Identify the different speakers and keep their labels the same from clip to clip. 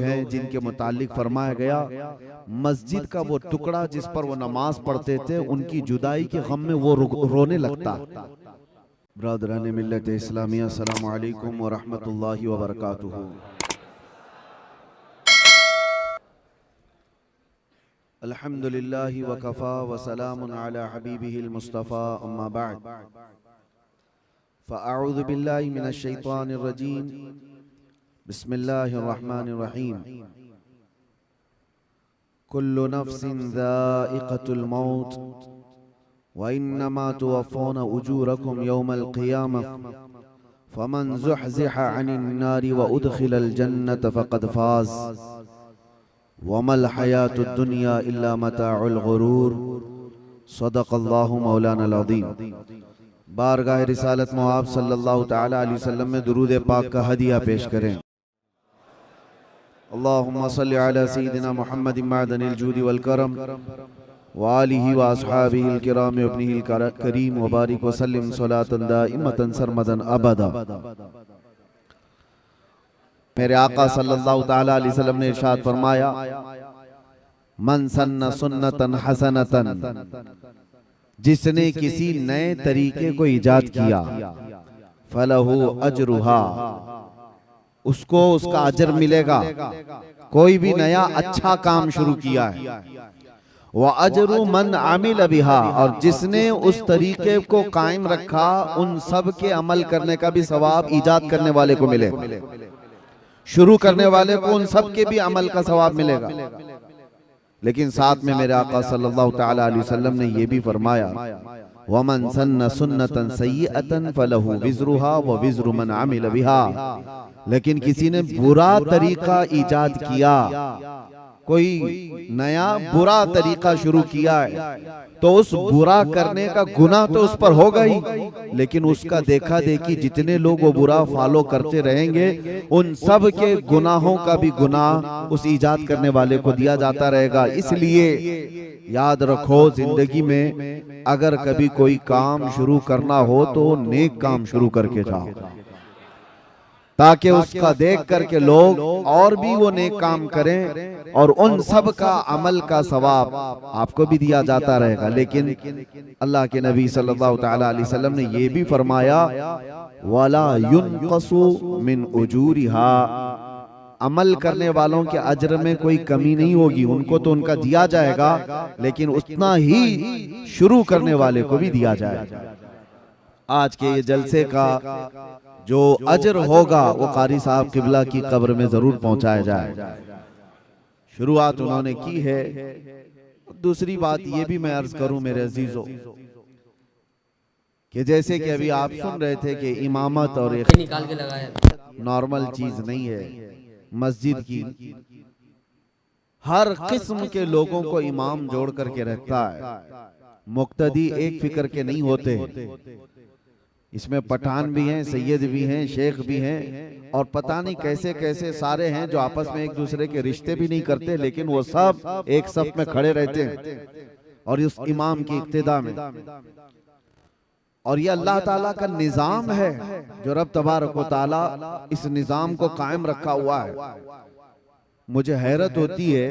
Speaker 1: ہیں جن کے متعلق فرمایا گیا مسجد کا وہ ٹکڑا جس پر وہ نماز پڑھتے تھے ان کی جدائی کے غم میں وہ رونے لگتا۔ برادران ملت اسلامیہ السلام علیکم ورحمت اللہ وبرکاتہ۔ الحمدللہ وکفا وسلام علی حبیبہ المصطفى اما بعد فاعوذ باللہ من الشیطان الرجیم بسم اللہ الرحمن الرحیم کل نفس ذائقۃ الموت وانما توفون اجورکم یوم القیامہ فمن زحزح عن النار وادخل الجنة فقد فاز وما الحیاة الدنیا الا متاع الغرور صدق اللہ مولانا العظیم۔ بارگاہ رسالت مواب صلی اللہ تعالی علیہ وسلم میں درود پاک کا ہدیہ پیش کریں۔ اللہم صلی علی سیدنا محمد معدن الجود والکرم وآلہ واصحابہ الکرام وابنہ الکریم وبارک وسلم صلاة دائمتا سرمدا ابدا۔ میرے آقا صلی اللہ تعالی علیہ وسلم نے ارشاد فرمایا من سن سنتا حسنتا، جس نے کسی نئے طریقے کو ایجاد کیا فَلَهُ أَجْرُهَا، اس کو اس کا اجر ملے گا۔ کوئی بھی نیا اچھا کام شروع کیا ہے وَأَجْرُ مَنْ عَمِلَ بِهَا، اور جس نے اس طریقے کو قائم رکھا ان سب کے عمل کرنے کا بھی ثواب ایجاد کرنے والے کو ملے گا، شروع کرنے والے کو ان سب کے بھی عمل کا ثواب ملے گا۔ لیکن ساتھ میں میرے آقا صلی اللہ تعالی علیہ وسلم نے یہ بھی فرمایا وَمَن سَنَّ سُنَّةً سَيِّئَةً فَلَهُ وِزْرُهَا وَوِزْرُ مَنْ عَمِلَ بِهَا، لیکن کسی نے برا طریقہ ایجاد کیا، کوئی نیا برا طریقہ شروع کیا ہے تو اس برا کرنے کا گناہ تو اس پر ہوگا ہی، لیکن اس کا دیکھا دیکھی جتنے لوگ وہ برا فالو کرتے رہیں گے ان سب کے گناہوں کا بھی گناہ اس ایجاد کرنے والے کو دیا جاتا رہے گا۔ اس لیے یاد رکھو زندگی میں اگر کبھی کوئی کام شروع کرنا ہو تو نیک کام شروع کر کے جاؤ، تاکہ اس کا دیکھ کر کے لوگ اور بھی وہ نیک کام کریں اور ان سب کا عمل کا ثواب آپ کو بھی دیا جاتا رہے گا۔ لیکن اللہ کے نبی صلی اللہ تعالی علیہ وسلم نے یہ بھی فرمایا وَلَا يُنْقَصُ مِنْ أُجُورِهَا، عمل کرنے والوں کے اجر میں کوئی کمی نہیں ہوگی، ان کو تو ان کا دیا جائے گا لیکن اتنا ہی شروع کرنے والے کو بھی دیا جائے گا۔ آج کے یہ جلسے کا جو اجر ہوگا وہ قاری صاحب قبلہ کی قبر میں ضرور پہنچایا جائے۔ شروعات انہوں نے کی ہے۔ دوسری بات یہ بھی میں عرض کروں میرے عزیزوں کہ جیسے کہ ابھی آپ سن رہے تھے کہ امامت اور ایک نارمل چیز نہیں ہے، مسجد کی ہر قسم کے لوگوں کو امام جوڑ کر کے رکھتا ہے، مقتدی ایک فکر کے نہیں ہوتے، اس میں پٹھان بھی ہیں، سید بھی ہیں، شیخ بھی ہیں اور پتہ نہیں کیسے کیسے سارے ہیں جو آپس میں ایک دوسرے کے رشتے بھی نہیں کرتے، لیکن وہ سب ایک صف میں کھڑے رہتے ہیں اور اس امام کی اقتداء میں۔ اور یہ اللہ تعالیٰ کا نظام ہے جو رب تبارک و تعالیٰ اس نظام کو قائم رکھا ہوا ہے۔ مجھے حیرت ہوتی ہے،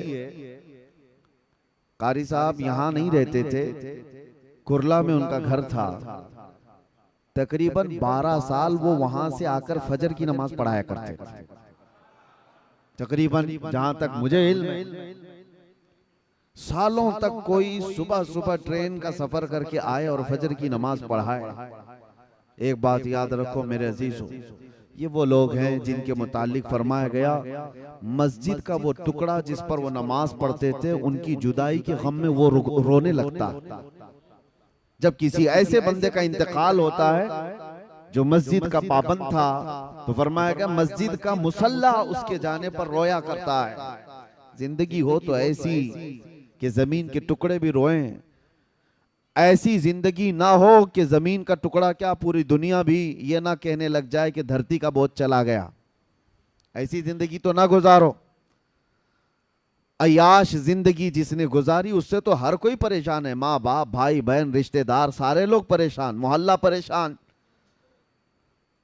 Speaker 1: قاری صاحب یہاں نہیں رہتے تھے، کرلا میں ان کا گھر تھا، تقریباً 12 سال وہ وہاں سے آ کر فجر کی نماز پڑھایا کرتے تھے، تقریباً جہاں تک مجھے علم ہے سالوں تک کوئی صبح ٹرین کا سفر کر کے آئے اور فجر کی نماز پڑھائے۔ ایک بات یاد رکھو میرے عزیزوں، یہ وہ لوگ ہیں جن کے متعلق فرمایا گیا مسجد کا وہ ٹکڑا جس پر وہ نماز پڑھتے تھے ان کی جدائی کے غم میں وہ رونے لگتا۔ جب کسی ایسے بندے کا انتقال ہوتا ہے جو مسجد کا پابند تھا تو فرمایا گیا مسجد کا مصلی اس کے جانے پر رویا کرتا ہے۔ زندگی ہو تو ایسی کہ زمین کے ٹکڑے بھی روئیں، ایسی زندگی نہ ہو کہ زمین کا ٹکڑا کیا پوری دنیا بھی یہ نہ کہنے لگ جائے کہ دھرتی کا بوجھ چلا گیا۔ ایسی زندگی تو نہ گزارو۔ عیاش زندگی جس نے گزاری اس سے تو ہر کوئی پریشان ہے، ماں باپ بھائی بہن رشتہ دار سارے لوگ پریشان، محلہ پریشان۔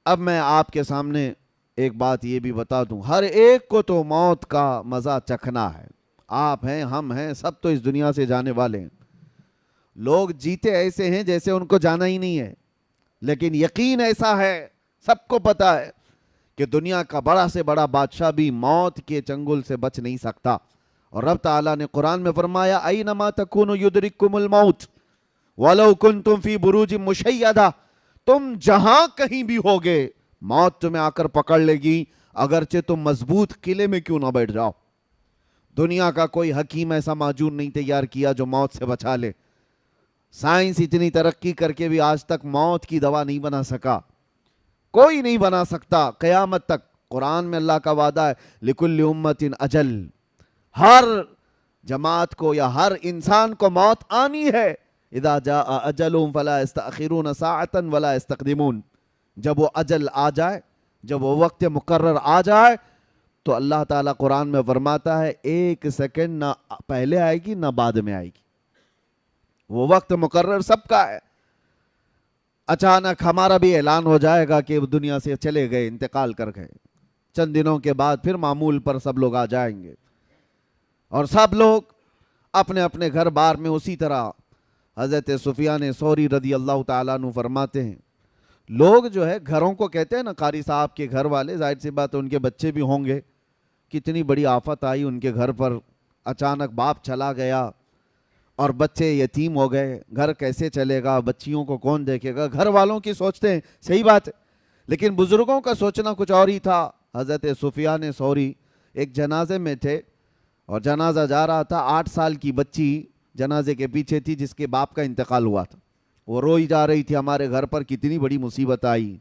Speaker 1: اب میں آپ کے سامنے ایک بات یہ بھی بتا دوں، ہر ایک کو تو موت کا مزہ چکھنا ہے، آپ ہیں ہم ہیں سب تو اس دنیا سے جانے والے ہیں۔ لوگ جیتے ایسے ہیں جیسے ان کو جانا ہی نہیں ہے، لیکن یقین ایسا ہے، سب کو پتا ہے کہ دنیا کا بڑا سے بڑا بادشاہ بھی موت کے چنگل سے بچ نہیں سکتا۔ اور رب تعالیٰ نے قرآن میں فرمایا اینما تکونوا یدرککم الموت ولو کنتم فی بروج مشیدہ، تم جہاں کہیں بھی ہوگے موت تمہیں آ کر پکڑ لے گی، اگرچہ تم مضبوط قلعے میں کیوں نہ بیٹھ جاؤ۔ دنیا کا کوئی حکیم ایسا معجون نہیں تیار کیا جو موت سے بچا لے۔ سائنس اتنی ترقی کر کے بھی آج تک موت کی دوا نہیں بنا سکا، کوئی نہیں بنا سکتا قیامت تک۔ قرآن میں اللہ کا وعدہ ہے لِكُلِّ أُمَّةٍ اجل، ہر جماعت کو یا ہر انسان کو موت آنی ہے۔ اذا جاء اجلهم فلا يستأخرون ساعة ولا يستقدمون، جب وہ اجل آ جائے، جب وہ وقت مقرر آ جائے تو اللہ تعالیٰ قرآن میں فرماتا ہے ایک سیکنڈ نہ پہلے آئے گی نہ بعد میں آئے گی، وہ وقت مقرر سب کا ہے۔ اچانک ہمارا بھی اعلان ہو جائے گا کہ دنیا سے چلے گئے، انتقال کر گئے، چند دنوں کے بعد پھر معمول پر سب لوگ آ جائیں گے، اور سب لوگ اپنے اپنے گھر بار میں اسی طرح۔ حضرت سفیان ثوری رضی اللہ تعالیٰ عنہ فرماتے ہیں لوگ جو ہے گھروں کو کہتے ہیں نا، قاری صاحب کے گھر والے، ظاہر سی بات ان کے بچے بھی ہوں گے، کتنی بڑی آفت آئی ان کے گھر پر، اچانک باپ چلا گیا اور بچے یتیم ہو گئے، گھر کیسے چلے گا، بچیوں کو کون دیکھے گا۔ گھر والوں کی سوچتے ہیں صحیح بات ہے، لیکن بزرگوں کا سوچنا کچھ اور ہی تھا۔ حضرت سفیان ثوری ایک جنازے میں تھے اور جنازہ جا رہا تھا، 8 سال کی بچی جنازے کے پیچھے تھی جس کے باپ کا انتقال ہوا تھا، وہ روئی جا رہی تھی ہمارے گھر پر کتنی بڑی مصیبت آئی،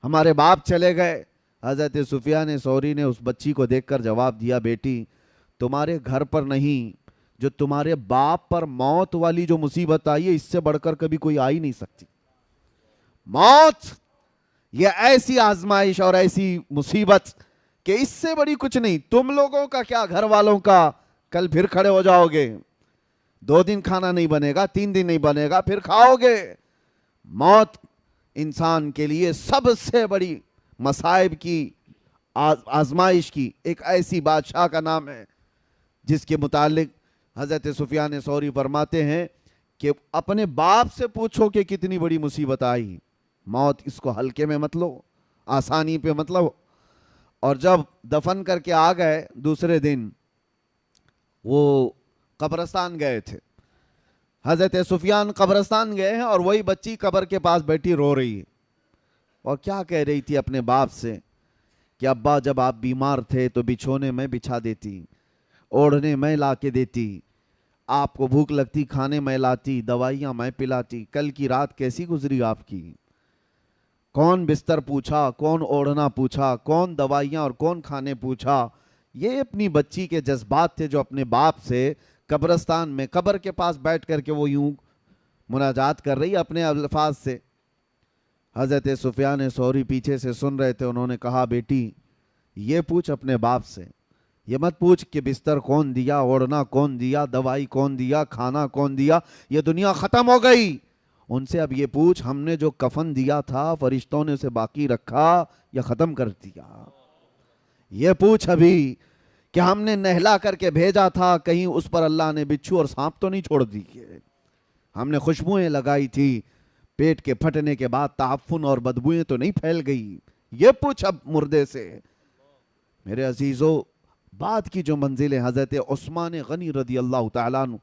Speaker 1: ہمارے باپ چلے گئے۔ حضرت سفیان ثوری نے اس بچی کو دیکھ کر جواب دیا بیٹی تمہارے گھر پر نہیں، جو تمہارے باپ پر موت والی جو مصیبت آئی ہے اس سے بڑھ کر کبھی کوئی آ ہی نہیں سکتی۔ موت یہ ایسی آزمائش اور ایسی مصیبت کہ اس سے بڑی کچھ نہیں، تم لوگوں کا کیا گھر والوں کا، کل پھر کھڑے ہو جاؤ گے، 2 دن کھانا نہیں بنے گا، 3 دن نہیں بنے گا، پھر کھاؤ گے۔ موت انسان کے لیے سب سے بڑی مصائب کی، آزمائش کی ایک ایسی بادشاہ کا نام ہے جس کے متعلق حضرت سفیان ثوری فرماتے ہیں کہ اپنے باپ سے پوچھو کہ کتنی بڑی مصیبت آئی، موت اس کو ہلکے میں مت لو، آسانی پہ مت لو۔ اور جب دفن کر کے آ گئے دوسرے دن، وہ قبرستان گئے تھے، حضرت سفیان قبرستان گئے ہیں اور وہی بچی قبر کے پاس بیٹھی رو رہی ہے، اور کیا کہہ رہی تھی اپنے باپ سے کہ ابا جب آپ بیمار تھے تو بچھونے میں بچھا دیتی، اوڑھنے میں لا کے دیتی، آپ کو بھوک لگتی کھانے میں لاتی، دوائیاں میں پلاتی، کل کی رات کیسی گزری آپ کی، کون بستر پوچھا، کون اوڑھنا پوچھا، کون دوائیاں اور کون کھانے پوچھا۔ یہ اپنی بچی کے جذبات تھے جو اپنے باپ سے قبرستان میں قبر کے پاس بیٹھ کر کے وہ یوں مناجات کر رہی اپنے الفاظ سے۔ حضرت سفیان ثوری پیچھے سے سن رہے تھے، انہوں نے کہا بیٹی یہ پوچھ اپنے باپ سے، یہ مت پوچھ کہ بستر کون دیا، اوڑھنا کون دیا، دوائی کون دیا، کھانا کون دیا، یہ دنیا ختم ہو گئی۔ ان سے اب یہ پوچھ ہم نے جو کفن دیا تھا فرشتوں نے اسے باقی رکھا یا ختم کر دیا، یہ پوچھ ابھی کہ ہم نے نہلا کر کے بھیجا تھا کہیں اس پر اللہ نے بچھو اور سانپ تو نہیں چھوڑ دی، ہم نے خوشبوئیں لگائی تھی، پیٹ کے پھٹنے کے بعد تعفن اور بدبوئیں تو نہیں پھیل گئی، یہ پوچھ اب مردے سے۔ میرے عزیزو، بعد کی جو منزلیں حضرت عثمان غنی رضی اللہ تعالیٰ عنہ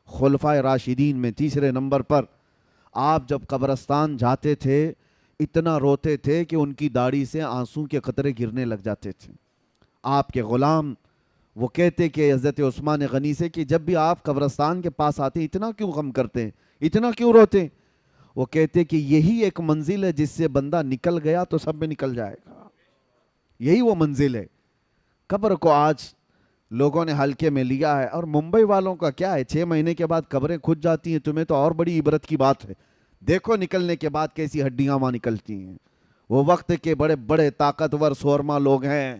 Speaker 1: خلفائے راشدین میں تیسرے نمبر پر، آپ جب قبرستان جاتے تھے اتنا روتے تھے کہ ان کی داڑھی سے آنسوں کے قطرے گرنے لگ جاتے تھے۔ آپ کے غلام وہ کہتے کہ حضرت عثمان غنی سے کہ جب بھی آپ قبرستان کے پاس آتے اتنا کیوں غم کرتے ہیں، اتنا کیوں روتے ہیں؟ وہ کہتے کہ یہی ایک منزل ہے جس سے بندہ نکل گیا تو سب میں نکل جائے گا، یہی وہ منزل ہے۔ قبر کو آج لوگوں نے ہلکے میں لیا ہے، اور ممبئی والوں کا کیا ہے، 6 مہینے کے بعد قبریں کھد جاتی ہیں، تمہیں تو اور بڑی عبرت کی بات ہے، دیکھو نکلنے کے بعد کیسی ہڈیاں وہاں نکلتی ہیں۔ وہ وقت کے بڑے بڑے طاقتور سورما لوگ ہیں،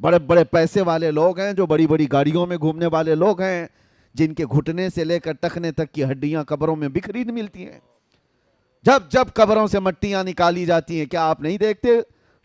Speaker 1: بڑے بڑے پیسے والے لوگ ہیں، جو بڑی بڑی گاڑیوں میں گھومنے والے لوگ ہیں، جن کے گھٹنے سے لے کر ٹخنے تک کی ہڈیاں قبروں میں بکھری ملتی ہیں۔ جب جب قبروں سے مٹیاں نکالی جاتی ہیں، کیا آپ نہیں دیکھتے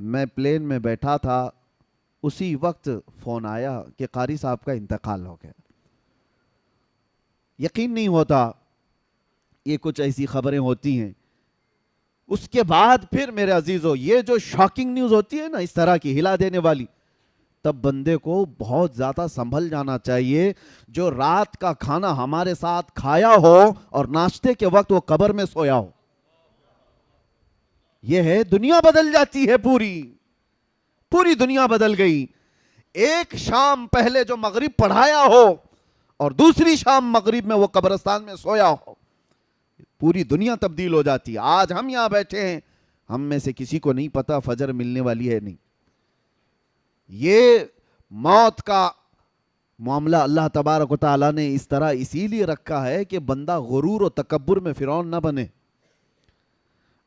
Speaker 1: میں پلین میں بیٹھا تھا، اسی وقت فون آیا کہ قاری صاحب کا انتقال ہو گیا۔ یقین نہیں ہوتا، یہ کچھ ایسی خبریں ہوتی ہیں۔ اس کے بعد پھر میرے عزیزو یہ جو شاکنگ نیوز ہوتی ہے نا اس طرح کی ہلا دینے والی، تب بندے کو بہت زیادہ سنبھل جانا چاہیے۔ جو رات کا کھانا ہمارے ساتھ کھایا ہو اور ناشتے کے وقت وہ قبر میں سویا ہو، یہ ہے دنیا بدل جاتی ہے، پوری دنیا بدل گئی۔ ایک شام پہلے جو مغرب پڑھایا ہو اور دوسری شام مغرب میں وہ قبرستان میں سویا ہو، پوری دنیا تبدیل ہو جاتی ہے۔ آج ہم یہاں بیٹھے ہیں، ہم میں سے کسی کو نہیں پتا فجر ملنے والی ہے نہیں۔ یہ موت کا معاملہ اللہ تبارک و تعالیٰ نے اس طرح اسی لیے رکھا ہے کہ بندہ غرور و تکبر میں فرعون نہ بنے۔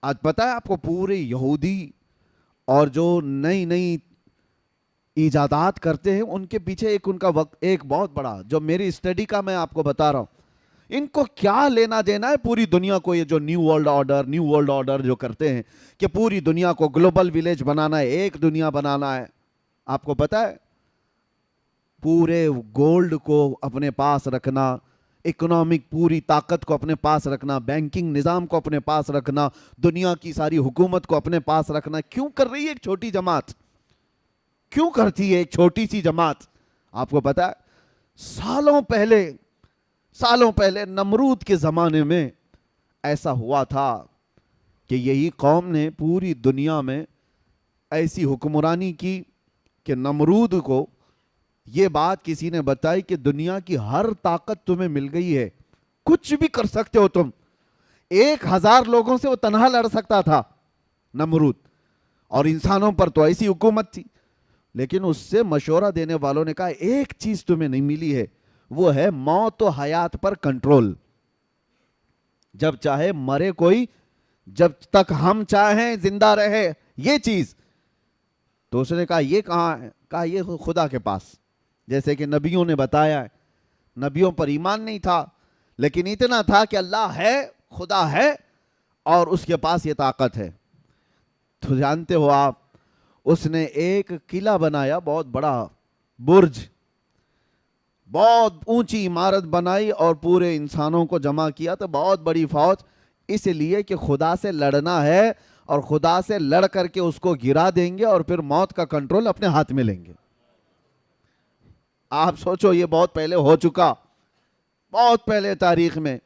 Speaker 1: آج پتہ ہے آپ کو، پورے یہودی اور جو نئی نئی ایجادات کرتے ہیں ان کے پیچھے ایک ان کا وقت ایک بہت بڑا، جو میری اسٹڈی کا میں آپ کو بتا رہا ہوں، ان کو کیا لینا دینا ہے پوری دنیا کو؟ یہ جو نیو ورلڈ آرڈر جو کرتے ہیں کہ پوری دنیا کو گلوبل ویلیج بنانا ہے، ایک دنیا بنانا ہے۔ آپ کو پتہ ہے پورے گولڈ کو اپنے پاس رکھنا، اکنامک پوری طاقت کو اپنے پاس رکھنا، بینکنگ نظام کو اپنے پاس رکھنا، دنیا کی ساری حکومت کو اپنے پاس رکھنا، کیوں کر رہی ہے ایک چھوٹی جماعت؟ کیوں کرتی ہے ایک چھوٹی سی جماعت؟ آپ کو پتہ ہے سالوں پہلے نمرود کے زمانے میں ایسا ہوا تھا کہ یہی قوم نے پوری دنیا میں ایسی حکمرانی کی کہ نمرود کو یہ بات کسی نے بتائی کہ دنیا کی ہر طاقت تمہیں مل گئی ہے، کچھ بھی کر سکتے ہو تم۔ 1000 لوگوں سے وہ تنہا لڑ سکتا تھا نمرود، اور انسانوں پر تو ایسی حکومت تھی۔ لیکن اس سے مشورہ دینے والوں نے کہا ایک چیز تمہیں نہیں ملی ہے، وہ ہے موت و حیات پر کنٹرول۔ جب چاہے مرے کوئی، جب تک ہم چاہیں زندہ رہے، یہ چیز۔ تو اس نے کہا یہ کہاں ہے؟ کہا یہ خدا کے پاس۔ جیسے کہ نبیوں نے بتایا ہے، نبیوں پر ایمان نہیں تھا لیکن اتنا تھا کہ اللہ ہے، خدا ہے اور اس کے پاس یہ طاقت ہے۔ تو جانتے ہو آپ، اس نے ایک قلعہ بنایا، بہت بڑا برج، بہت اونچی عمارت بنائی اور پورے انسانوں کو جمع کیا، تو بہت بڑی فوج، اس لیے کہ خدا سے لڑنا ہے اور خدا سے لڑ کر کے اس کو گرا دیں گے اور پھر موت کا کنٹرول اپنے ہاتھ میں لیں گے۔ آپ سوچو، یہ بہت پہلے ہو چکا، بہت پہلے تاریخ میں۔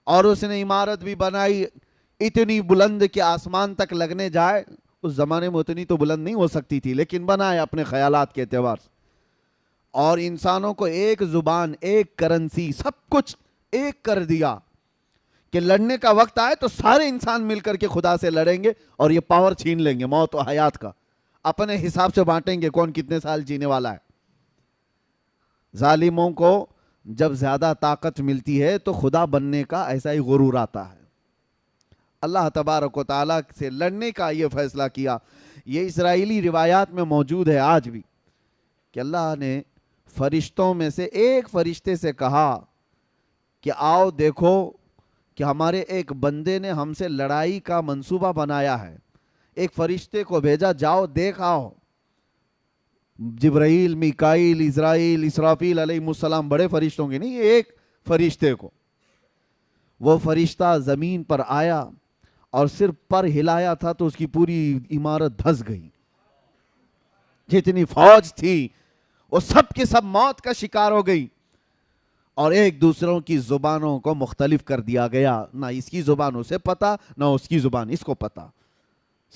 Speaker 1: اور اس نے عمارت بھی بنائی اتنی بلند کہ آسمان تک لگنے جائے۔ اس زمانے میں اتنی تو بلند نہیں ہو سکتی تھی لیکن بنایا اپنے خیالات کے اعتبار سے۔ اور انسانوں کو ایک زبان، ایک کرنسی، سب کچھ ایک کر دیا کہ لڑنے کا وقت آئے تو سارے انسان مل کر کے خدا سے لڑیں گے اور یہ پاور چھین لیں گے موت و حیات کا، اپنے حساب سے بانٹیں گے کون کتنے سال جینے والا ہے۔ ظالموں کو جب زیادہ طاقت ملتی ہے تو خدا بننے کا ایسا ہی غرور آتا ہے۔ اللہ تبارک و تعالیٰ سے لڑنے کا یہ فیصلہ کیا۔ یہ اسرائیلی روایات میں موجود ہے آج بھی کہ اللہ نے فرشتوں میں سے ایک فرشتے سے کہا کہ آؤ دیکھو کہ ہمارے ایک بندے نے ہم سے لڑائی کا منصوبہ بنایا ہے۔ ایک فرشتے کو بھیجا، جاؤ دیکھ آؤ۔ جبرائیل، میکائیل، اسرائیل، اسرافیل علیہ السلام، بڑے فرشتوں کے نہیں، ایک فرشتے کو۔ وہ فرشتہ زمین پر آیا اور صرف پر ہلایا تھا تو اس کی پوری عمارت دھس گئی۔ جتنی فوج تھی وہ سب کے سب موت کا شکار ہو گئی، اور ایک دوسروں کی زبانوں کو مختلف کر دیا گیا۔ نہ اس کی زبان اسے پتا، نہ اس کی زبان اس کو پتا،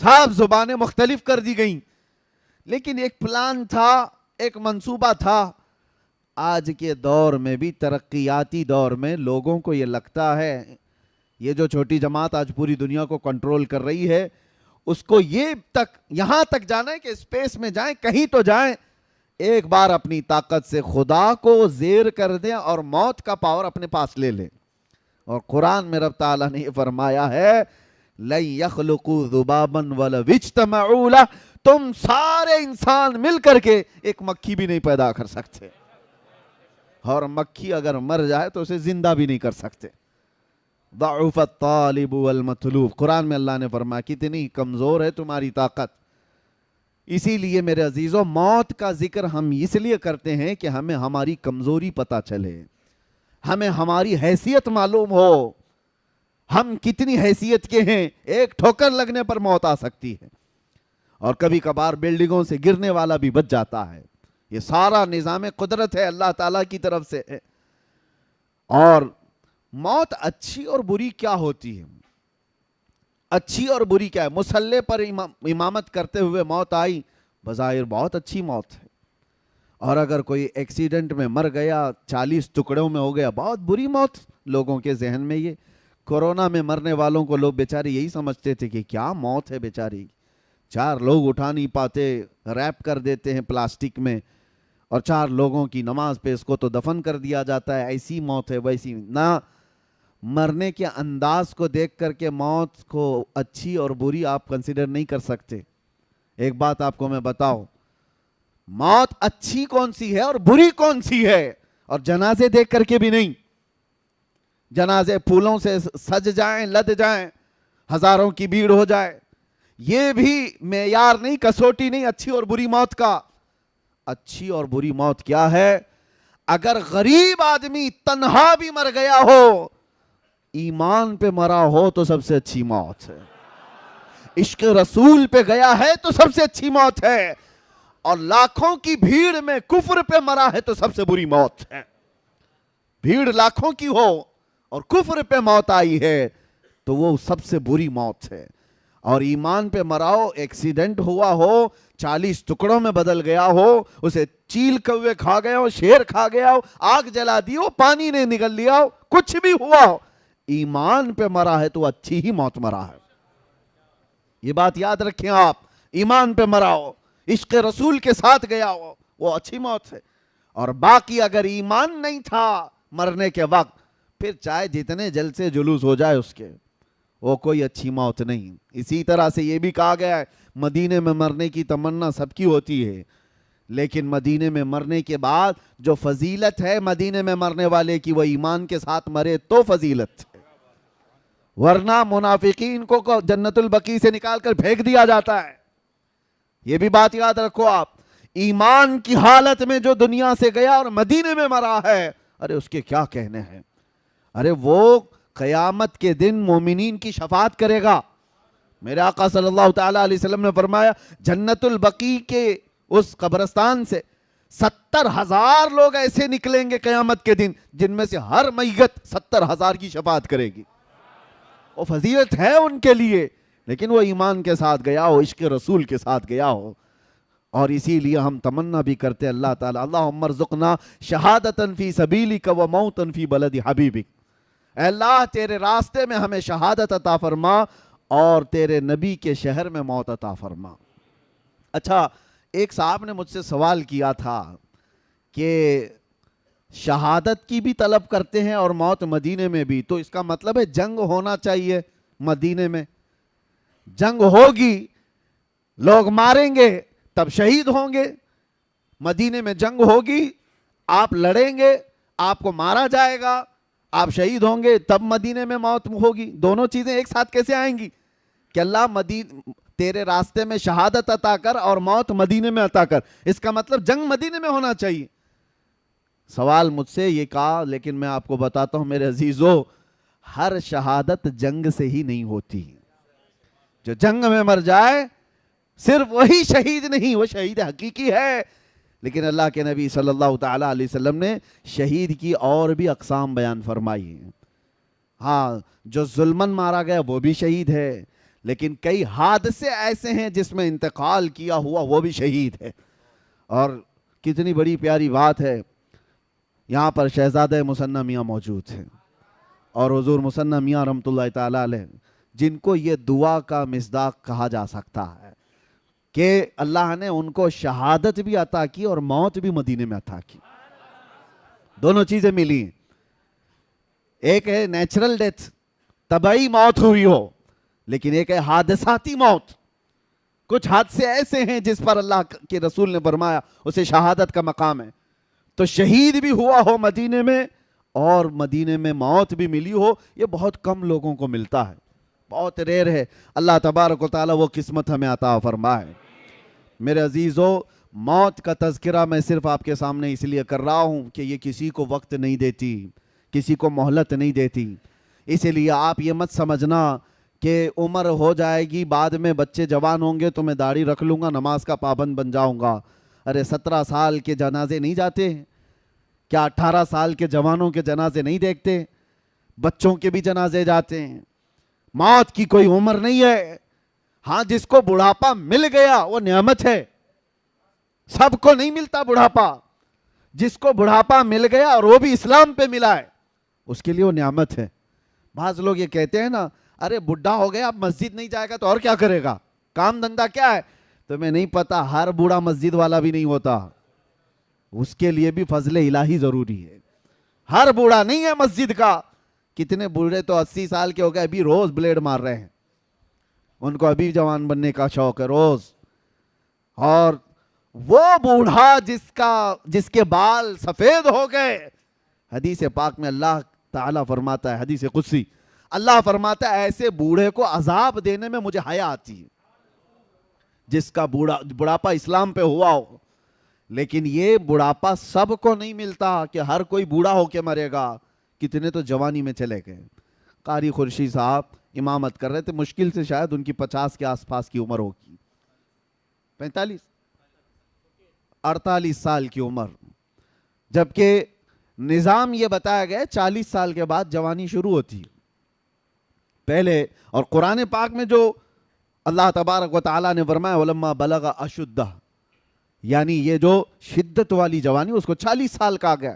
Speaker 1: سب زبانیں مختلف کر دی گئیں۔ لیکن ایک پلان تھا، ایک منصوبہ تھا۔ آج کے دور میں بھی، ترقیاتی دور میں، لوگوں کو یہ لگتا ہے یہ جو چھوٹی جماعت آج پوری دنیا کو کنٹرول کر رہی ہے، اس کو یہاں تک جانا ہے کہ اسپیس میں جائیں، کہیں تو جائیں، ایک بار اپنی طاقت سے خدا کو زیر کر دیں اور موت کا پاور اپنے پاس لے لیں۔ اور قرآن میں رب تعالیٰ نے یہ فرمایا ہے لَن يَخْلُقُوا ذُبَابًا وَلَوِ اجْتَمَعُوا لَهُ، تم سارے انسان مل کر کے ایک مکھی بھی نہیں پیدا کر سکتے، اور مکھی اگر مر جائے تو اسے زندہ بھی نہیں کر سکتے۔ ضعف الطالب والمطلوب، قرآن میں اللہ نے فرمایا کتنی کمزور ہے تمہاری طاقت، اسی لیے میرے عزیزوں موت کا ذکر ہم اس لیے کرتے ہیں کہ ہمیں ہماری کمزوری پتہ چلے، ہمیں ہماری حیثیت معلوم ہو، ہم کتنی حیثیت کے ہیں. ایک ٹھوکر لگنے پر موت آ سکتی ہے، اور کبھی کبھار بلڈنگوں سے گرنے والا بھی بچ جاتا ہے. یہ سارا نظام قدرت ہے اللہ تعالیٰ کی طرف سے ہے. اور موت اچھی اور بری کیا ہوتی ہے؟ اچھی اور بری کیا ہے؟ مصلی پر امامت کرتے ہوئے موت آئی، بظاہر بہت اچھی موت ہے. اور اگر کوئی ایکسیڈنٹ میں مر گیا، 40 ٹکڑوں میں ہو گیا، بہت بری موت. لوگوں کے ذہن میں یہ کورونا میں مرنے والوں کو لوگ بیچارے یہی سمجھتے تھے کہ کیا موت ہے بیچاری، 4 لوگ اٹھا نہیں پاتے، ریپ کر دیتے ہیں پلاسٹک میں، اور 4 لوگوں کی نماز پہ اس کو تو دفن کر دیا جاتا ہے. ایسی موت ہے. ویسی نہ مرنے کے انداز کو دیکھ کر کے موت کو اچھی اور بری آپ کنسیڈر نہیں کر سکتے. ایک بات آپ کو میں بتاؤں، موت اچھی کون سی ہے اور بری کون سی ہے؟ اور جنازے دیکھ کر کے بھی نہیں. جنازے پھولوں سے سج جائیں، لد جائیں، ہزاروں کی بھیڑ ہو جائے، یہ بھی معیار نہیں، کسوٹی نہیں اچھی اور بری موت کا. اچھی اور بری موت کیا ہے؟ اگر غریب آدمی تنہا بھی مر گیا ہو، ایمان پہ مرا ہو تو سب سے اچھی موت ہے. عشق رسول پہ گیا ہے تو سب سے اچھی موت ہے. اور لاکھوں کی بھیڑ میں کفر پہ مرا ہے تو سب سے بری موت ہے. بھیڑ لاکھوں کی ہو اور کفر پہ موت آئی ہے تو وہ سب سے بری موت ہے. اور ایمان پہ مراؤ، ایکسیڈنٹ ہوا ہو، 40 ٹکڑوں میں بدل گیا ہو، اسے چیل کوے کھا گیا ہو، شیر کھا گیا ہو، آگ جلا دی ہو، پانی نے نگل لیا ہو، کچھ بھی ہوا ہو، ایمان پہ مرا ہے تو اچھی ہی موت مرا ہے. یہ بات یاد رکھیں آپ. ایمان پہ مرا ہو، عشق رسول کے ساتھ گیا ہو، وہ اچھی موت ہے. اور باقی اگر ایمان نہیں تھا مرنے کے وقت، پھر چاہے جتنے جلسے جلوس ہو جائے اس کے، وہ کوئی اچھی موت نہیں. اسی طرح سے یہ بھی کہا گیا ہے مدینے میں مرنے کی تمنا سب کی ہوتی ہے، لیکن مدینے میں مرنے کے بعد جو فضیلت ہے مدینے میں مرنے والے کی، وہ ایمان کے ساتھ مرے تو فضیلت ہے. ورنہ منافقین کو جنت البقیع سے نکال کر پھینک دیا جاتا ہے. یہ بھی بات یاد رکھو آپ. ایمان کی حالت میں جو دنیا سے گیا اور مدینے میں مرا ہے، ارے اس کے کیا کہنے ہیں. ارے وہ قیامت کے دن مومنین کی شفاعت کرے گا. میرے آقا صلی اللہ تعالیٰ علیہ وسلم نے فرمایا جنت البقیع کے اس قبرستان سے 70,000 لوگ ایسے نکلیں گے قیامت کے دن جن میں سے ہر میت 70,000 کی شفاعت کرے گی. وہ فضیلت ہے ان کے لیے، لیکن وہ ایمان کے ساتھ گیا ہو، عشق رسول کے ساتھ گیا ہو. اور اسی لیے ہم تمنا بھی کرتے اللہ تعالیٰ اللہم ارزقنا شہادتاً فی سبیلک و موتاً فی بلد حبیبک. اے اللہ تیرے راستے میں ہمیں شہادت عطا فرما اور تیرے نبی کے شہر میں موت عطا فرما. اچھا، ایک صاحب نے مجھ سے سوال کیا تھا کہ شہادت کی بھی طلب کرتے ہیں اور موت مدینے میں بھی، تو اس کا مطلب ہے جنگ ہونا چاہیے مدینے میں. جنگ ہوگی، لوگ ماریں گے تب شہید ہوں گے. مدینے میں جنگ ہوگی، آپ لڑیں گے، آپ کو مارا جائے گا، آپ شہید ہوں گے، تب مدینے میں موت ہوگی. دونوں چیزیں ایک ساتھ کیسے آئیں گی کہ اللہ تیرے راستے میں شہادت عطا کر اور موت مدینے میں عطا کر؟ اس کا مطلب جنگ مدینے میں ہونا چاہیے. سوال مجھ سے یہ کہا، لیکن میں آپ کو بتاتا ہوں میرے عزیزو، ہر شہادت جنگ سے ہی نہیں ہوتی. جو جنگ میں مر جائے صرف وہی شہید نہیں، وہ شہید حقیقی ہے. لیکن اللہ کے نبی صلی اللہ تعالیٰ علیہ وسلم نے شہید کی اور بھی اقسام بیان فرمائی ہیں. ہاں، جو ظلمن مارا گیا وہ بھی شہید ہے، لیکن کئی حادثے ایسے ہیں جس میں انتقال کیا ہوا وہ بھی شہید ہے. اور کتنی بڑی پیاری بات ہے، یہاں پر شہزادہ مثنی میاں موجود ہیں اور حضور مثنی میاں رحمۃ اللہ تعالیٰ علیہ، جن کو یہ دعا کا مصداق کہا جا سکتا ہے کہ اللہ نے ان کو شہادت بھی عطا کی اور موت بھی مدینے میں عطا کی. دونوں چیزیں ملی. ایک ہے نیچرل ڈیتھ، طبعی موت ہوئی ہو، لیکن ایک ہے حادثاتی موت. کچھ حادثے ایسے ہیں جس پر اللہ کے رسول نے فرمایا اسے شہادت کا مقام ہے. تو شہید بھی ہوا ہو مدینے میں اور مدینے میں موت بھی ملی ہو، یہ بہت کم لوگوں کو ملتا ہے، بہت ریئر ہے. اللہ تبارک و تعالیٰ وہ قسمت ہمیں عطا فرمائے. میرے عزیزو، موت کا تذکرہ میں صرف آپ کے سامنے اس لیے کر رہا ہوں کہ یہ کسی کو وقت نہیں دیتی، کسی کو مہلت نہیں دیتی۔ اسی لیے آپ یہ مت سمجھنا کہ عمر ہو جائے گی، بعد میں بچے جوان ہوں گے تو میں داڑھی رکھ لوں گا، نماز کا پابند بن جاؤں گا۔ ارے 17 سال کے جنازے نہیں جاتے؟ کیا 18 سال کے جوانوں کے جنازے نہیں دیکھتے؟ بچوں کے بھی جنازے جاتے ہیں۔ موت کی کوئی عمر نہیں ہے۔ ہاں، جس کو بڑھاپا مل گیا وہ نعمت ہے، سب کو نہیں ملتا بڑھاپا۔ جس کو بڑھاپا مل گیا اور وہ بھی اسلام پہ ملا ہے، اس کے لیے وہ نعمت ہے۔ بعض لوگ یہ کہتے ہیں نا، ارے بڈھا ہو گیا اب مسجد نہیں جائے گا تو اور کیا کرے گا، کام دھندا کیا ہے؟ تمہیں نہیں پتا، ہر بوڑھا مسجد والا بھی نہیں ہوتا، اس کے لیے بھی فضل الہی ضروری ہے۔ ہر بوڑھا نہیں ہے مسجد کا۔ کتنے بوڑھے تو 80 سال کے ہو گئے، ابھی روز بلیڈ مار رہے ہیں، ان کو ابھی جوان بننے کا شوق ہے روز۔ اور وہ بوڑھا جس کے بال سفید ہو گئے، حدیث پاک میں اللہ تعالیٰ فرماتا ہے، حدیث قدسی، اللہ فرماتا ہے ایسے بوڑھے کو عذاب دینے میں مجھے حیا آتی ہے، جس کا بڑھاپا اسلام پہ ہوا ہو۔ لیکن یہ بڑھاپا سب کو نہیں ملتا کہ ہر کوئی بوڑھا ہو کے مرے گا۔ کتنے تو جوانی میں چلے گئے۔ قاری خورشید صاحب امامت کر رہے تھے، مشکل سے شاید ان کی 50 کے آس پاس کی عمر ہوگی، 45 48 سال کی عمر، جبکہ نظام یہ بتایا گیا 40 سال کے بعد جوانی شروع ہوتی ہے پہلے۔ اور قرآن پاک میں جو اللہ تبارک و تعالیٰ نے فرمایا وَلَمَّا بَلَغَ أَشُدَّهُ، یعنی یہ جو شدت والی جوانی اس کو 40 سال کہا گیا۔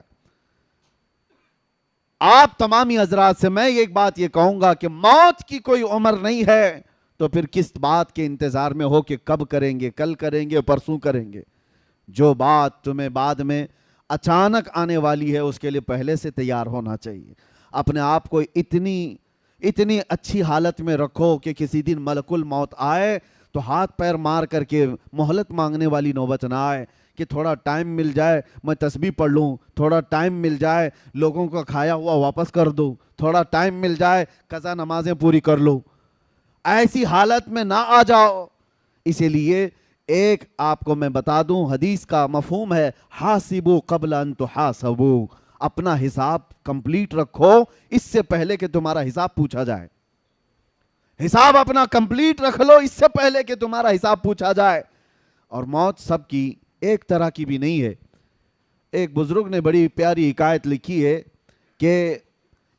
Speaker 1: آپ تمامی حضرات سے میں ایک بات یہ کہوں گا کہ موت کی کوئی عمر نہیں ہے، تو پھر کس بات کے انتظار میں ہو کہ کب کریں گے، کل کریں گے، پرسوں کریں گے؟ جو بات تمہیں بعد میں اچانک آنے والی ہے اس کے لیے پہلے سے تیار ہونا چاہیے۔ اپنے آپ کو اتنی اچھی حالت میں رکھو کہ کسی دن ملک الموت آئے تو ہاتھ پیر مار کر کے مہلت مانگنے والی نوبت نہ آئے کہ تھوڑا ٹائم مل جائے میں تسبیح پڑھ لوں، تھوڑا ٹائم مل جائے لوگوں کا کھایا ہوا واپس کر دوں، تھوڑا ٹائم مل جائے قضا نمازیں پوری کر لوں۔ ایسی حالت میں نہ آ جاؤ۔ اسی لیے ایک آپ کو میں بتا دوں، حدیث کا مفہوم ہے حاسبوا قبل ان تحاسبوا، اپنا حساب کمپلیٹ رکھو اس سے پہلے کہ تمہارا حساب پوچھا جائے۔ حساب اپنا کمپلیٹ رکھ لو اس سے پہلے کہ تمہارا حساب پوچھا جائے۔ اور موت سب کی ایک طرح کی بھی نہیں ہے۔ ایک بزرگ نے بڑی پیاری حکایت لکھی ہے کہ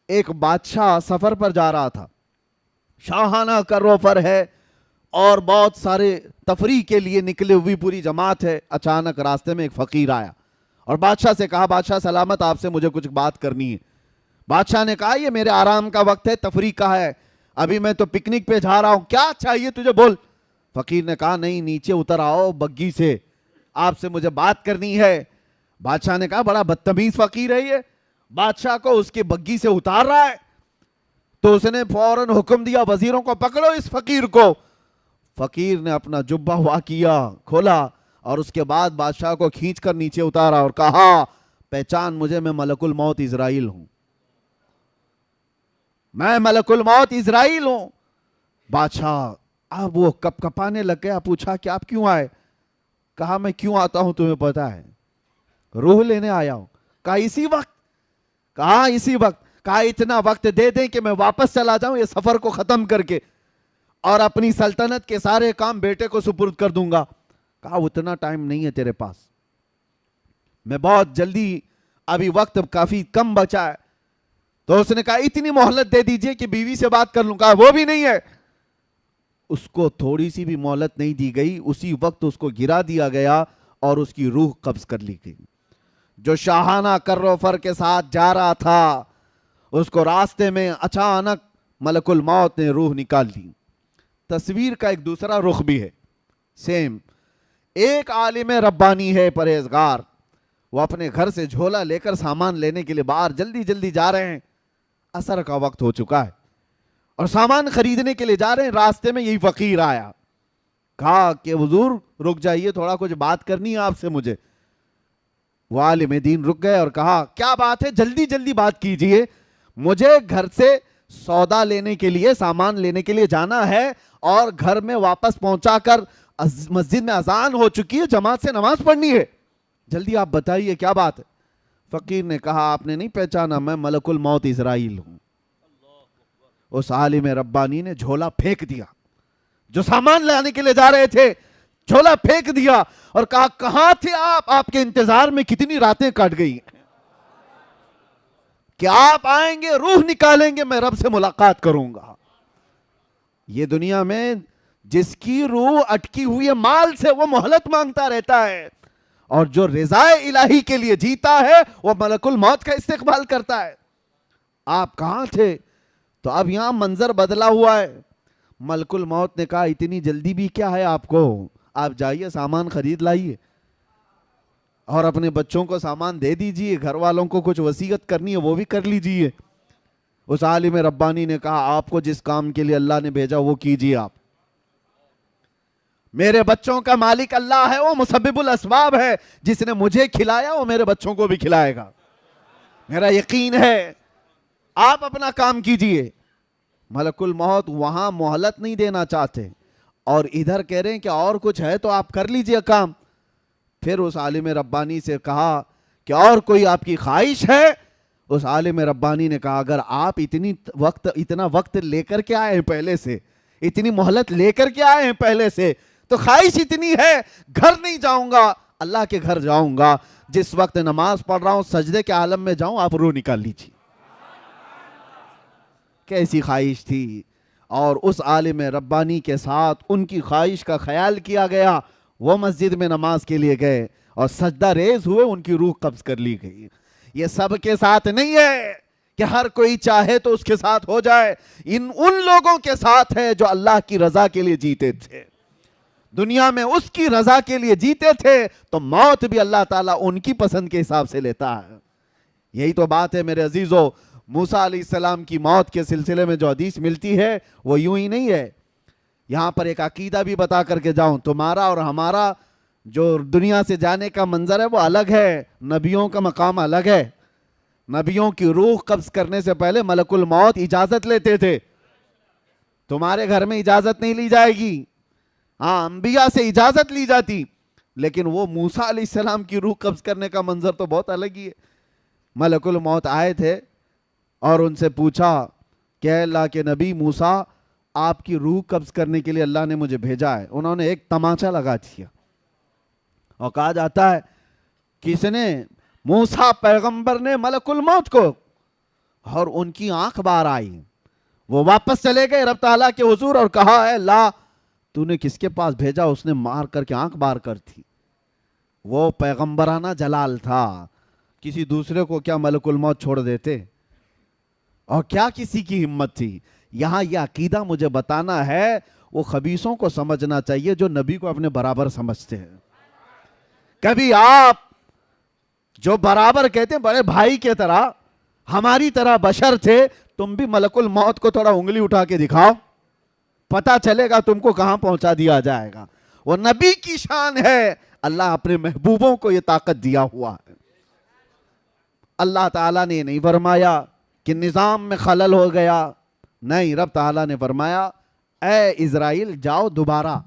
Speaker 1: ایک بادشاہ سفر پر جا رہا تھا، شاہانہ کروفر ہے اور بہت سارے تفریح کے لیے نکلے ہوئی پوری جماعت ہے۔ اچانک راستے میں ایک فقیر آیا اور بادشاہ سے کہا بادشاہ سلامت، آپ سے مجھے کچھ بات کرنی ہے۔ بادشاہ نے کہا یہ میرے آرام کا وقت ہے، تفریح کا ہے، ابھی میں تو پکنک پہ جا رہا ہوں، کیا چاہیے تجھے بول۔ فقیر نے کہا نہیں نیچے اتر آؤ بگی سے، آپ سے مجھے بات کرنی ہے۔ بادشاہ نے کہا بڑا بدتمیز فقیر ہے یہ، بادشاہ کو اس کی بگی سے اتار رہا ہے۔ تو اس نے فوراً حکم دیا وزیروں کو پکڑو اس فقیر کو۔ فقیر نے اپنا جبہ ہوا کیا، کھولا اور اس کے بعد بادشاہ کو کھینچ کر نیچے اتارا اور کہا پہچان مجھے، میں ملک الموت اسرائیل ہوں، میں ملک الموت اسرائیل ہوں۔ بادشاہ اب وہ کپ کپانے لگ گیا، پوچھا کہ آپ کیوں آئے؟ کہا میں کیوں آتا ہوں تمہیں پتا ہے، روح لینے آیا ہوں۔ کہا اسی وقت؟ کہا اسی وقت۔ کہا اتنا وقت دے دیں کہ میں واپس چلا جاؤں یہ سفر کو ختم کر کے اور اپنی سلطنت کے سارے کام بیٹے کو سپرد کر دوں گا۔ کہا اتنا ٹائم نہیں ہے تیرے پاس، میں بہت جلدی، ابھی وقت کافی کم بچا ہے۔ تو اس نے کہا اتنی مہلت دے دیجئے کہ بیوی سے بات کر لوں۔ کہا وہ بھی نہیں ہے۔ اس کو تھوڑی سی بھی مہلت نہیں دی گئی، اسی وقت اس کو گرا دیا گیا اور اس کی روح قبض کر لی گئی۔ جو شاہانہ کروفر کے ساتھ جا رہا تھا اس کو راستے میں اچانک ملک الموت نے روح نکال لی۔ تصویر کا ایک دوسرا رخ بھی ہے سیم۔ ایک عالم ربانی ہے پرہیزگار، وہ اپنے گھر سے جھولا لے کر سامان لینے کے لیے باہر جلدی جلدی جا رہے ہیں، عصر کا وقت ہو چکا ہے اور سامان خریدنے کے لیے جا رہے ہیں۔ راستے میں یہی فقیر آیا، کہا کہ حضور رک جائیے، تھوڑا کچھ بات کرنی ہے آپ سے مجھے۔ وہ عالم دین رک گئے اور کہا کیا بات ہے، جلدی جلدی بات کیجئے، مجھے گھر سے سودا لینے کے لیے، سامان لینے کے لیے جانا ہے اور گھر میں واپس پہنچا کر مسجد میں اذان ہو چکی ہے، جماعت سے نماز پڑھنی ہے، جلدی آپ بتائیے کیا بات ہے؟ فقیر نے کہا آپ نے نہیں پہچانا، میں ملک الموت اسرائیل ہوں۔ اس عالم ربانی نے جھولا پھینک دیا، جو سامان لانے کے لیے جا رہے تھے جھولا پھینک دیا اور کہا کہاں تھے آپ کے انتظار میں کتنی راتیں کٹ گئی کہ آپ آئیں گے، روح نکالیں گے، میں رب سے ملاقات کروں گا۔ یہ دنیا میں جس کی روح اٹکی ہوئی ہے مال سے، وہ مہلت مانگتا رہتا ہے، اور جو رضا الہی کے لیے جیتا ہے وہ ملک الموت کا استقبال کرتا ہے۔ آپ کہاں تھے؟ تو اب یہاں منظر بدلا ہوا ہے۔ ملک الموت نے کہا اتنی جلدی بھی کیا ہے آپ کو، آپ جائیے سامان خرید لائیے اور اپنے بچوں کو سامان دے دیجئے، گھر والوں کو کچھ وصیت کرنی ہے وہ بھی کر لیجئے۔ اس عالم ربانی نے کہا آپ کو جس کام کے لیے اللہ نے بھیجا وہ کیجئے آپ۔ میرے بچوں کا مالک اللہ ہے، وہ مسبب الاسباب ہے، جس نے مجھے کھلایا وہ میرے بچوں کو بھی کھلائے گا، میرا یقین ہے، آپ اپنا کام کیجئے۔ ملک الموت وہاں مہلت نہیں دینا چاہتے اور ادھر کہہ رہے ہیں کہ اور کچھ ہے تو آپ کر لیجئے کام۔ پھر اس عالم ربانی سے کہا کہ اور کوئی آپ کی خواہش ہے؟ اس عالم ربانی نے کہا اگر آپ اتنا وقت لے کر کے آئے ہیں پہلے سے، اتنی مہلت لے کر کے آئے ہیں پہلے سے، تو خواہش اتنی ہے، گھر نہیں جاؤں گا، اللہ کے گھر جاؤں گا، جس وقت نماز پڑھ رہا ہوں سجدے کے عالم میں جاؤں، آپ روح نکال لیجیے۔ کیسی خواہش تھی! اور اس عالم ربانی کے ساتھ ان کی خواہش کا خیال کیا گیا، وہ مسجد میں نماز کے لیے گئے اور سجدہ ریز ہوئے، ان کی روح قبض کر لی گئی۔ یہ سب کے ساتھ نہیں ہے کہ ہر کوئی چاہے تو اس کے ساتھ ہو جائے، ان لوگوں کے ساتھ ہے جو اللہ کی رضا کے لیے جیتے تھے، دنیا میں اس کی رضا کے لیے جیتے تھے، تو موت بھی اللہ تعالیٰ ان کی پسند کے حساب سے لیتا ہے۔ یہی تو بات ہے میرے عزیزو، موسیٰ علیہ السلام کی موت کے سلسلے میں جو حدیث ملتی ہے وہ یوں ہی نہیں ہے۔ یہاں پر ایک عقیدہ بھی بتا کر کے جاؤں، تمہارا اور ہمارا جو دنیا سے جانے کا منظر ہے وہ الگ ہے، نبیوں کا مقام الگ ہے۔ نبیوں کی روح قبض کرنے سے پہلے ملک الموت اجازت لیتے تھے، تمہارے گھر میں اجازت نہیں لی جائے گی، ہاں انبیاء سے اجازت لی جاتی، لیکن وہ موسیٰ علیہ السلام کی روح قبض کرنے کا منظر تو بہت الگ ہی ہے۔ ملک الموت آئے تھے اور ان سے پوچھا کہ اے اللہ کے نبی موسیٰ، آپ کی روح قبض کرنے کے لیے اللہ نے مجھے بھیجا ہے۔ انہوں نے ایک تماچا لگا دیا اور کہا جاتا ہے کس نے؟ موسیٰ پیغمبر نے ملک الموت کو، اور ان کی آنکھ باہر آئی، وہ واپس چلے گئے رب تعالیٰ کے حضور اور کہا اے اللہ تو نے کس کے پاس بھیجا؟ اس نے مار کر کے آنکھ باہر کر تھی۔ وہ پیغمبرانہ جلال تھا، کسی دوسرے کو کیا ملک الموت چھوڑ دیتے؟ اور کیا کسی کی ہمت تھی؟ یہاں یہ عقیدہ مجھے بتانا ہے، وہ خبیثوں کو سمجھنا چاہیے جو نبی کو اپنے برابر سمجھتے ہیں۔ کبھی آپ جو برابر کہتے ہیں بڑے بھائی کے طرح، ہماری طرح بشر تھے، تم بھی ملک الموت کو تھوڑا انگلی اٹھا کے دکھاؤ، پتہ چلے گا تم کو کہاں پہنچا دیا جائے گا۔ وہ نبی کی شان ہے، اللہ اپنے محبوبوں کو یہ طاقت دیا ہوا ہے۔ اللہ تعالیٰ نے نہیں فرمایا کہ نظام میں خلل ہو گیا، نہیں، رب تعالیٰ نے فرمایا اے اسرائیل جاؤ دوبارہ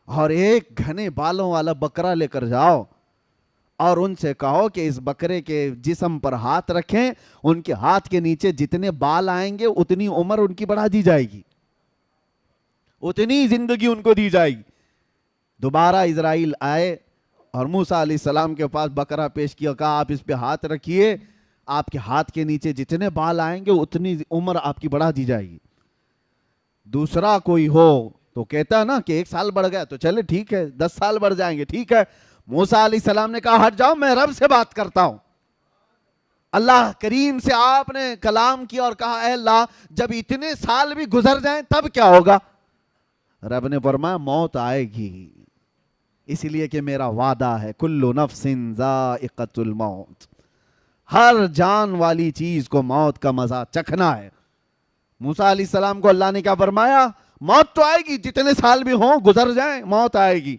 Speaker 1: اور ایک گھنے بالوں والا بکرا لے کر جاؤ اور ان سے کہو کہ اس بکرے کے جسم پر ہاتھ رکھیں، ان کے ہاتھ کے نیچے جتنے بال آئیں گے اتنی عمر ان کی بڑھا دی جائے گی، اتنی زندگی ان کو دی جائے گی۔ دوبارہ اسرائیل آئے اور موسیٰ علیہ السلام کے پاس بکرا پیش کیا، کہا آپ اس پہ ہاتھ رکھیے، آپ کے ہاتھ کے نیچے جتنے بال آئیں گے اتنی عمر آپ کی بڑھا دی جائے گی۔ دوسرا کوئی ہو تو کہتا ہے نا کہ 1 سال بڑھ گیا تو چلے ٹھیک ہے، 10 سال بڑھ جائیں گے ٹھیک ہے۔ موسیٰ علیہ السلام نے کہا ہٹ جاؤ، میں رب سے بات کرتا ہوں۔ اللہ کریم سے آپ نے کلام کیا اور کہا اے اللہ جب اتنے سال بھی گزر جائیں تب کیا ہوگا؟ رب نے فرمایا موت آئے گی، اس لیے کہ میرا وعدہ ہے کل نفس ذائقۃ الموت، ہر جان والی چیز کو موت کا مزہ چکھنا ہے۔ موسیٰ علیہ السلام کو اللہ نے کیا فرمایا؟ موت تو آئے گی، جتنے سال بھی ہوں گزر جائیں موت آئے گی۔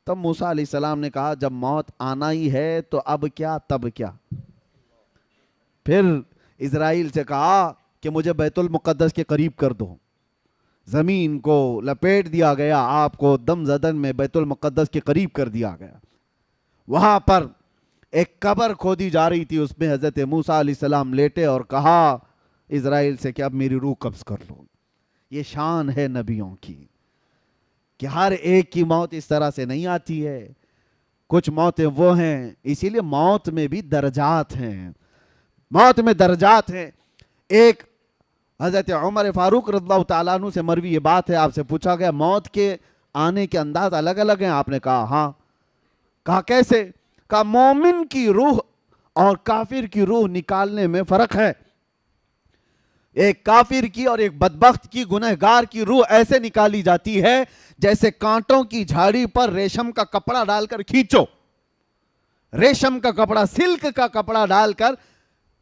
Speaker 1: تب موسیٰ علیہ السلام نے کہا جب موت آنا ہی ہے تو اب کیا تب کیا؟ پھر اسرائیل سے کہا کہ مجھے بیت المقدس کے قریب کر دو، زمین کو لپیٹ دیا گیا، آپ کو دم زدن میں بیت المقدس کے قریب کر دیا گیا۔ وہاں پر ایک قبر کھودی جا رہی تھی، اس میں حضرت موسیٰ علیہ السلام لیٹے اور کہا اسرائیل سے کہ اب میری روح قبض کر لو۔ یہ شان ہے نبیوں کی کہ ہر ایک کی موت اس طرح سے نہیں آتی ہے، کچھ موتیں وہ ہیں، اسی لیے موت میں بھی درجات ہیں، موت میں درجات ہیں۔ ایک حضرت عمر فاروق رضی اللہ تعالیٰ عنہ سے مروی یہ بات ہے، آپ سے پوچھا گیا موت کے آنے کے انداز الگ الگ ہیں، آپ نے کہا ہاں۔ کہا کیسے؟ کہا مومن کی روح اور کافر کی روح نکالنے میں فرق ہے، ایک کافر کی اور ایک بدبخت کی گنہگار کی روح ایسے نکالی جاتی ہے جیسے کانٹوں کی جھاڑی پر ریشم کا کپڑا ڈال کر کھینچو، ریشم کا کپڑا، سلک کا کپڑا ڈال کر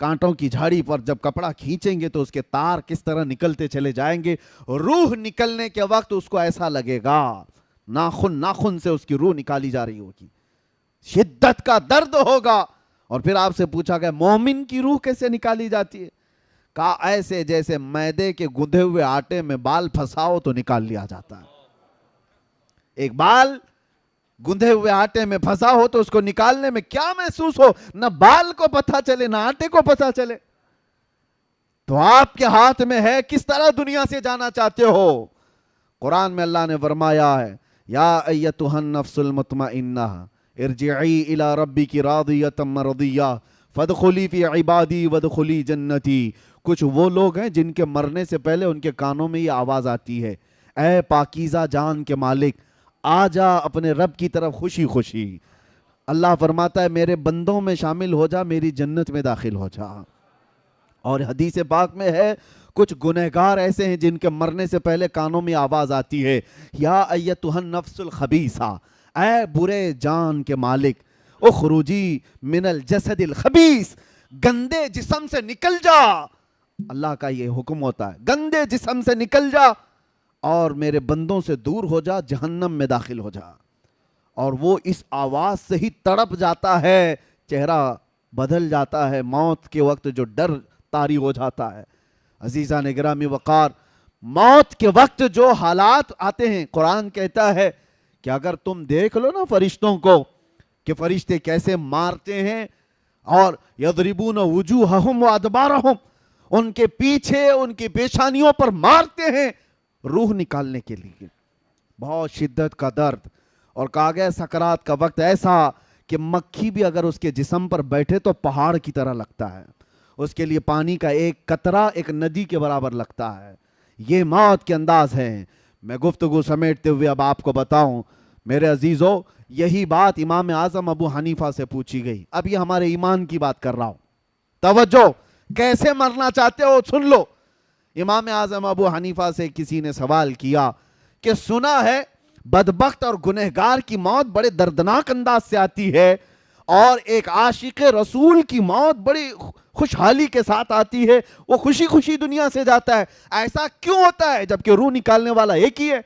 Speaker 1: کانٹوں کی جھاڑی پر جب کپڑا کھینچیں گے تو اس کے تار کس طرح نکلتے چلے جائیں گے، روح نکلنے کے وقت اس کو ایسا لگے گا ناخن سے اس کی روح نکالی جا رہی ہوگی، شدت کا درد ہوگا۔ اور پھر آپ سے پوچھا گیا مومن کی روح کیسے نکالی جاتی ہے؟ کہا ایسے جیسے میدے کے گندھے ہوئے آٹے میں بال پھنساؤ تو نکال لیا جاتا ہے، ایک بال گندھے ہوئے آٹے میں پھنسا ہو تو اس کو نکالنے میں کیا محسوس ہو، نہ بال کو پتہ چلے نہ آٹے کو پتہ چلے۔ تو آپ کے ہاتھ میں ہے کس طرح دنیا سے جانا چاہتے ہو۔ قرآن میں اللہ نے فرمایا ہے یا ایتھا النفس المطمئنہ ارجعی الی ربک راضیۃ مرضیہ فادخلی فی عبادی وادخلی جنتی۔ کچھ وہ لوگ ہیں جن کے مرنے سے پہلے ان کے کانوں میں یہ آواز آتی ہے اے پاکیزہ جان کے مالک آ جا اپنے رب کی طرف خوشی خوشی۔ اللہ فرماتا ہے میرے بندوں میں شامل ہو جا، میری جنت میں داخل ہو جا۔ اور حدیث پاک میں ہے کچھ گنہگار ایسے ہیں جن کے مرنے سے پہلے کانوں میں آواز آتی ہے یا ایتھا النفس الخبیثہ، اے برے جان کے مالک اخرجی من الجسد الخبیث، گندے جسم سے نکل جا۔ اللہ کا یہ حکم ہوتا ہے گندے جسم سے نکل جا اور میرے بندوں سے دور ہو جا، جہنم میں داخل ہو جا۔ اور وہ اس آواز سے ہی تڑپ جاتا ہے، چہرہ بدل جاتا ہے، موت کے وقت جو ڈر طاری ہو جاتا ہے۔ عزیزان گرامی وقار، موت کے وقت جو حالات آتے ہیں، قرآن کہتا ہے کہ اگر تم دیکھ لو نا فرشتوں کو کہ فرشتے کیسے مارتے ہیں، اور یضربون وجوہہم وادبارہم، ان کے پیچھے ان کی پیشانیوں پر مارتے ہیں روح نکالنے کے لیے، بہت شدت کا درد۔ اور کہا گیا سکرات کا وقت ایسا کہ مکھی بھی اگر اس کے جسم پر بیٹھے تو پہاڑ کی طرح لگتا ہے، اس کے لیے پانی کا ایک قطرہ ایک ندی کے برابر لگتا ہے۔ یہ موت کے انداز ہیں۔ میں گفتگو سمیٹتے ہوئے اب آپ کو بتاؤں میرے عزیزو، یہی بات امام اعظم ابو حنیفہ سے پوچھی گئی۔ اب یہ ہمارے ایمان کی بات کر رہا ہوں، توجہ، کیسے مرنا چاہتے ہو سن لو۔ امام اعظم ابو حنیفہ سے کسی نے سوال کیا کہ سنا ہے بدبخت اور گنہگار کی موت بڑے دردناک انداز سے آتی ہے اور ایک عاشق رسول کی موت بڑی خوشحالی کے ساتھ آتی ہے، وہ خوشی خوشی دنیا سے جاتا ہے، ایسا کیوں ہوتا ہے جبکہ روح نکالنے والا ایک ہی ہے،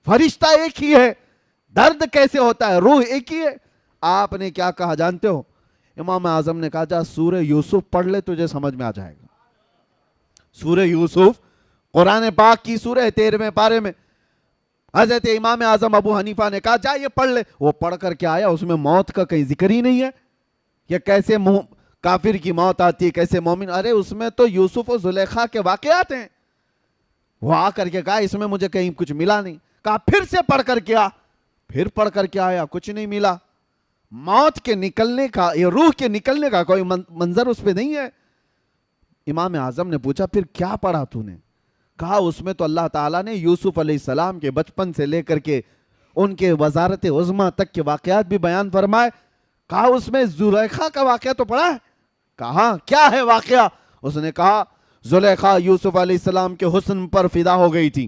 Speaker 1: فرشتہ ایک ہی ہے، درد کیسے ہوتا ہے، روح ایک ہی ہے؟ آپ نے کیا کہا جانتے ہو؟ امام اعظم نے کہا جا سورہ یوسف پڑھ لے تجھے سمجھ میں آ جائے گا۔ سورہ یوسف قرآن پاک کی سورہ 13ویں پارے میں حضرت امام اعظم ابو حنیفہ نے کہا جا یہ پڑھ لے۔ وہ پڑھ کر کے آیا، اس میں موت کا کہیں ذکر ہی نہیں ہے کہ کیسے کافر کی موت آتی ہے، کیسے مومن، ارے اس میں تو یوسف و زلیخا کے واقعات ہیں۔ وہ آ کر کے کہا اس میں مجھے کہیں کچھ ملا نہیں۔ کہا پھر سے پڑھ کر کے آ، پھر پڑھ کر کے آیا، کچھ نہیں ملا۔ موت کے نکلنے کا، یہ روح کے نکلنے کا کوئی منظر اس پہ نہیں ہے۔ امام اعظم نے پوچھا پھر کیا پڑھا تو نے؟ کہا اس میں تو اللہ تعالیٰ نے یوسف علیہ السلام کے بچپن سے لے کر کے ان کے وزارت عظمیٰ تک کے واقعات بھی بیان فرمائے۔ کہا اس میں زلیخا کا واقعہ تو پڑھا ہے؟ کہا کیا ہے واقعہ؟ اس نے کہا زلیخا یوسف علیہ السلام کے حسن پر فدا ہو گئی تھی،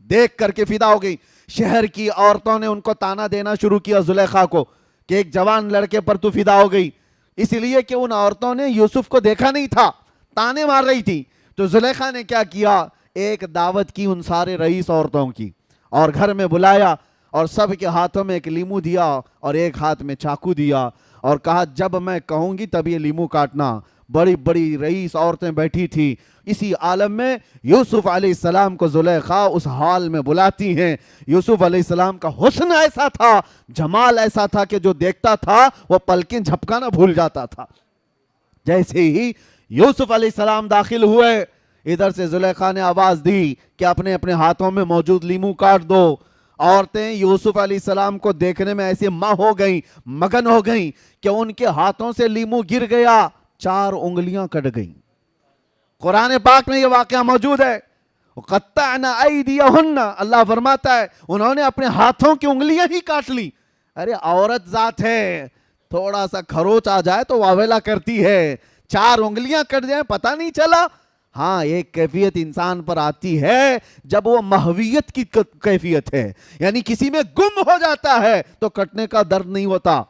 Speaker 1: دیکھ کر کے فدا ہو گئی۔ شہر کی عورتوں نے ان کو تانا دینا شروع کیا زلیخا کو کہ ایک جوان لڑکے پر تو فدا ہو گئی، اس لیے کہ ان عورتوں نے یوسف کو دیکھا نہیں تھا، تانے مار رہی تھی۔ تو زلیخا نے کیا کیا، ایک دعوت کی ان سارے رئیس عورتوں کی اور گھر میں بلایا اور سب کے ہاتھوں میں ایک لیمو دیا اور ایک ہاتھ میں چاقو دیا اور کہا جب میں کہوں گی تب یہ لیمو کاٹنا، بڑی بڑی رئیس عورتیں بیٹھی تھی. اسی عالم میں یوسف علیہ السلام کو زلیخا اس حال میں بلاتی ہیں. یوسف علیہ السلام کا حسن ایسا تھا, جمال ایسا تھا کہ جو دیکھتا تھا وہ پلکیں جھپکانا بھول جاتا تھا. جیسے ہی یوسف علیہ السلام داخل ہوئے, ادھر سے زلیخا نے آواز دی کہ اپنے اپنے ہاتھوں میں موجود لیمو کاٹ دو. عورتیں یوسف علیہ السلام کو دیکھنے میں ایسے ہو گئیں, مگن ہو گئیں کہ ان کے ہاتھوں سے لیمو گر گیا, 4 انگلیاں کٹ گئیں. قرآن پاک میں یہ واقعہ موجود ہے. قطعنا ایدیہن, اللہ فرماتا ہے انہوں نے اپنے ہاتھوں کی انگلیاں ہی کاٹ لی. ارے عورت ذات ہے, تھوڑا سا کھروچ آ جائے تو واویلا کرتی ہے, 4 انگلیاں کٹ جائیں پتہ نہیں چلا. ہاں, ایک کیفیت انسان پر آتی ہے جب وہ محویت کی کیفیت ہے, یعنی کسی میں گم ہو جاتا ہے تو کٹنے کا درد نہیں ہوتا,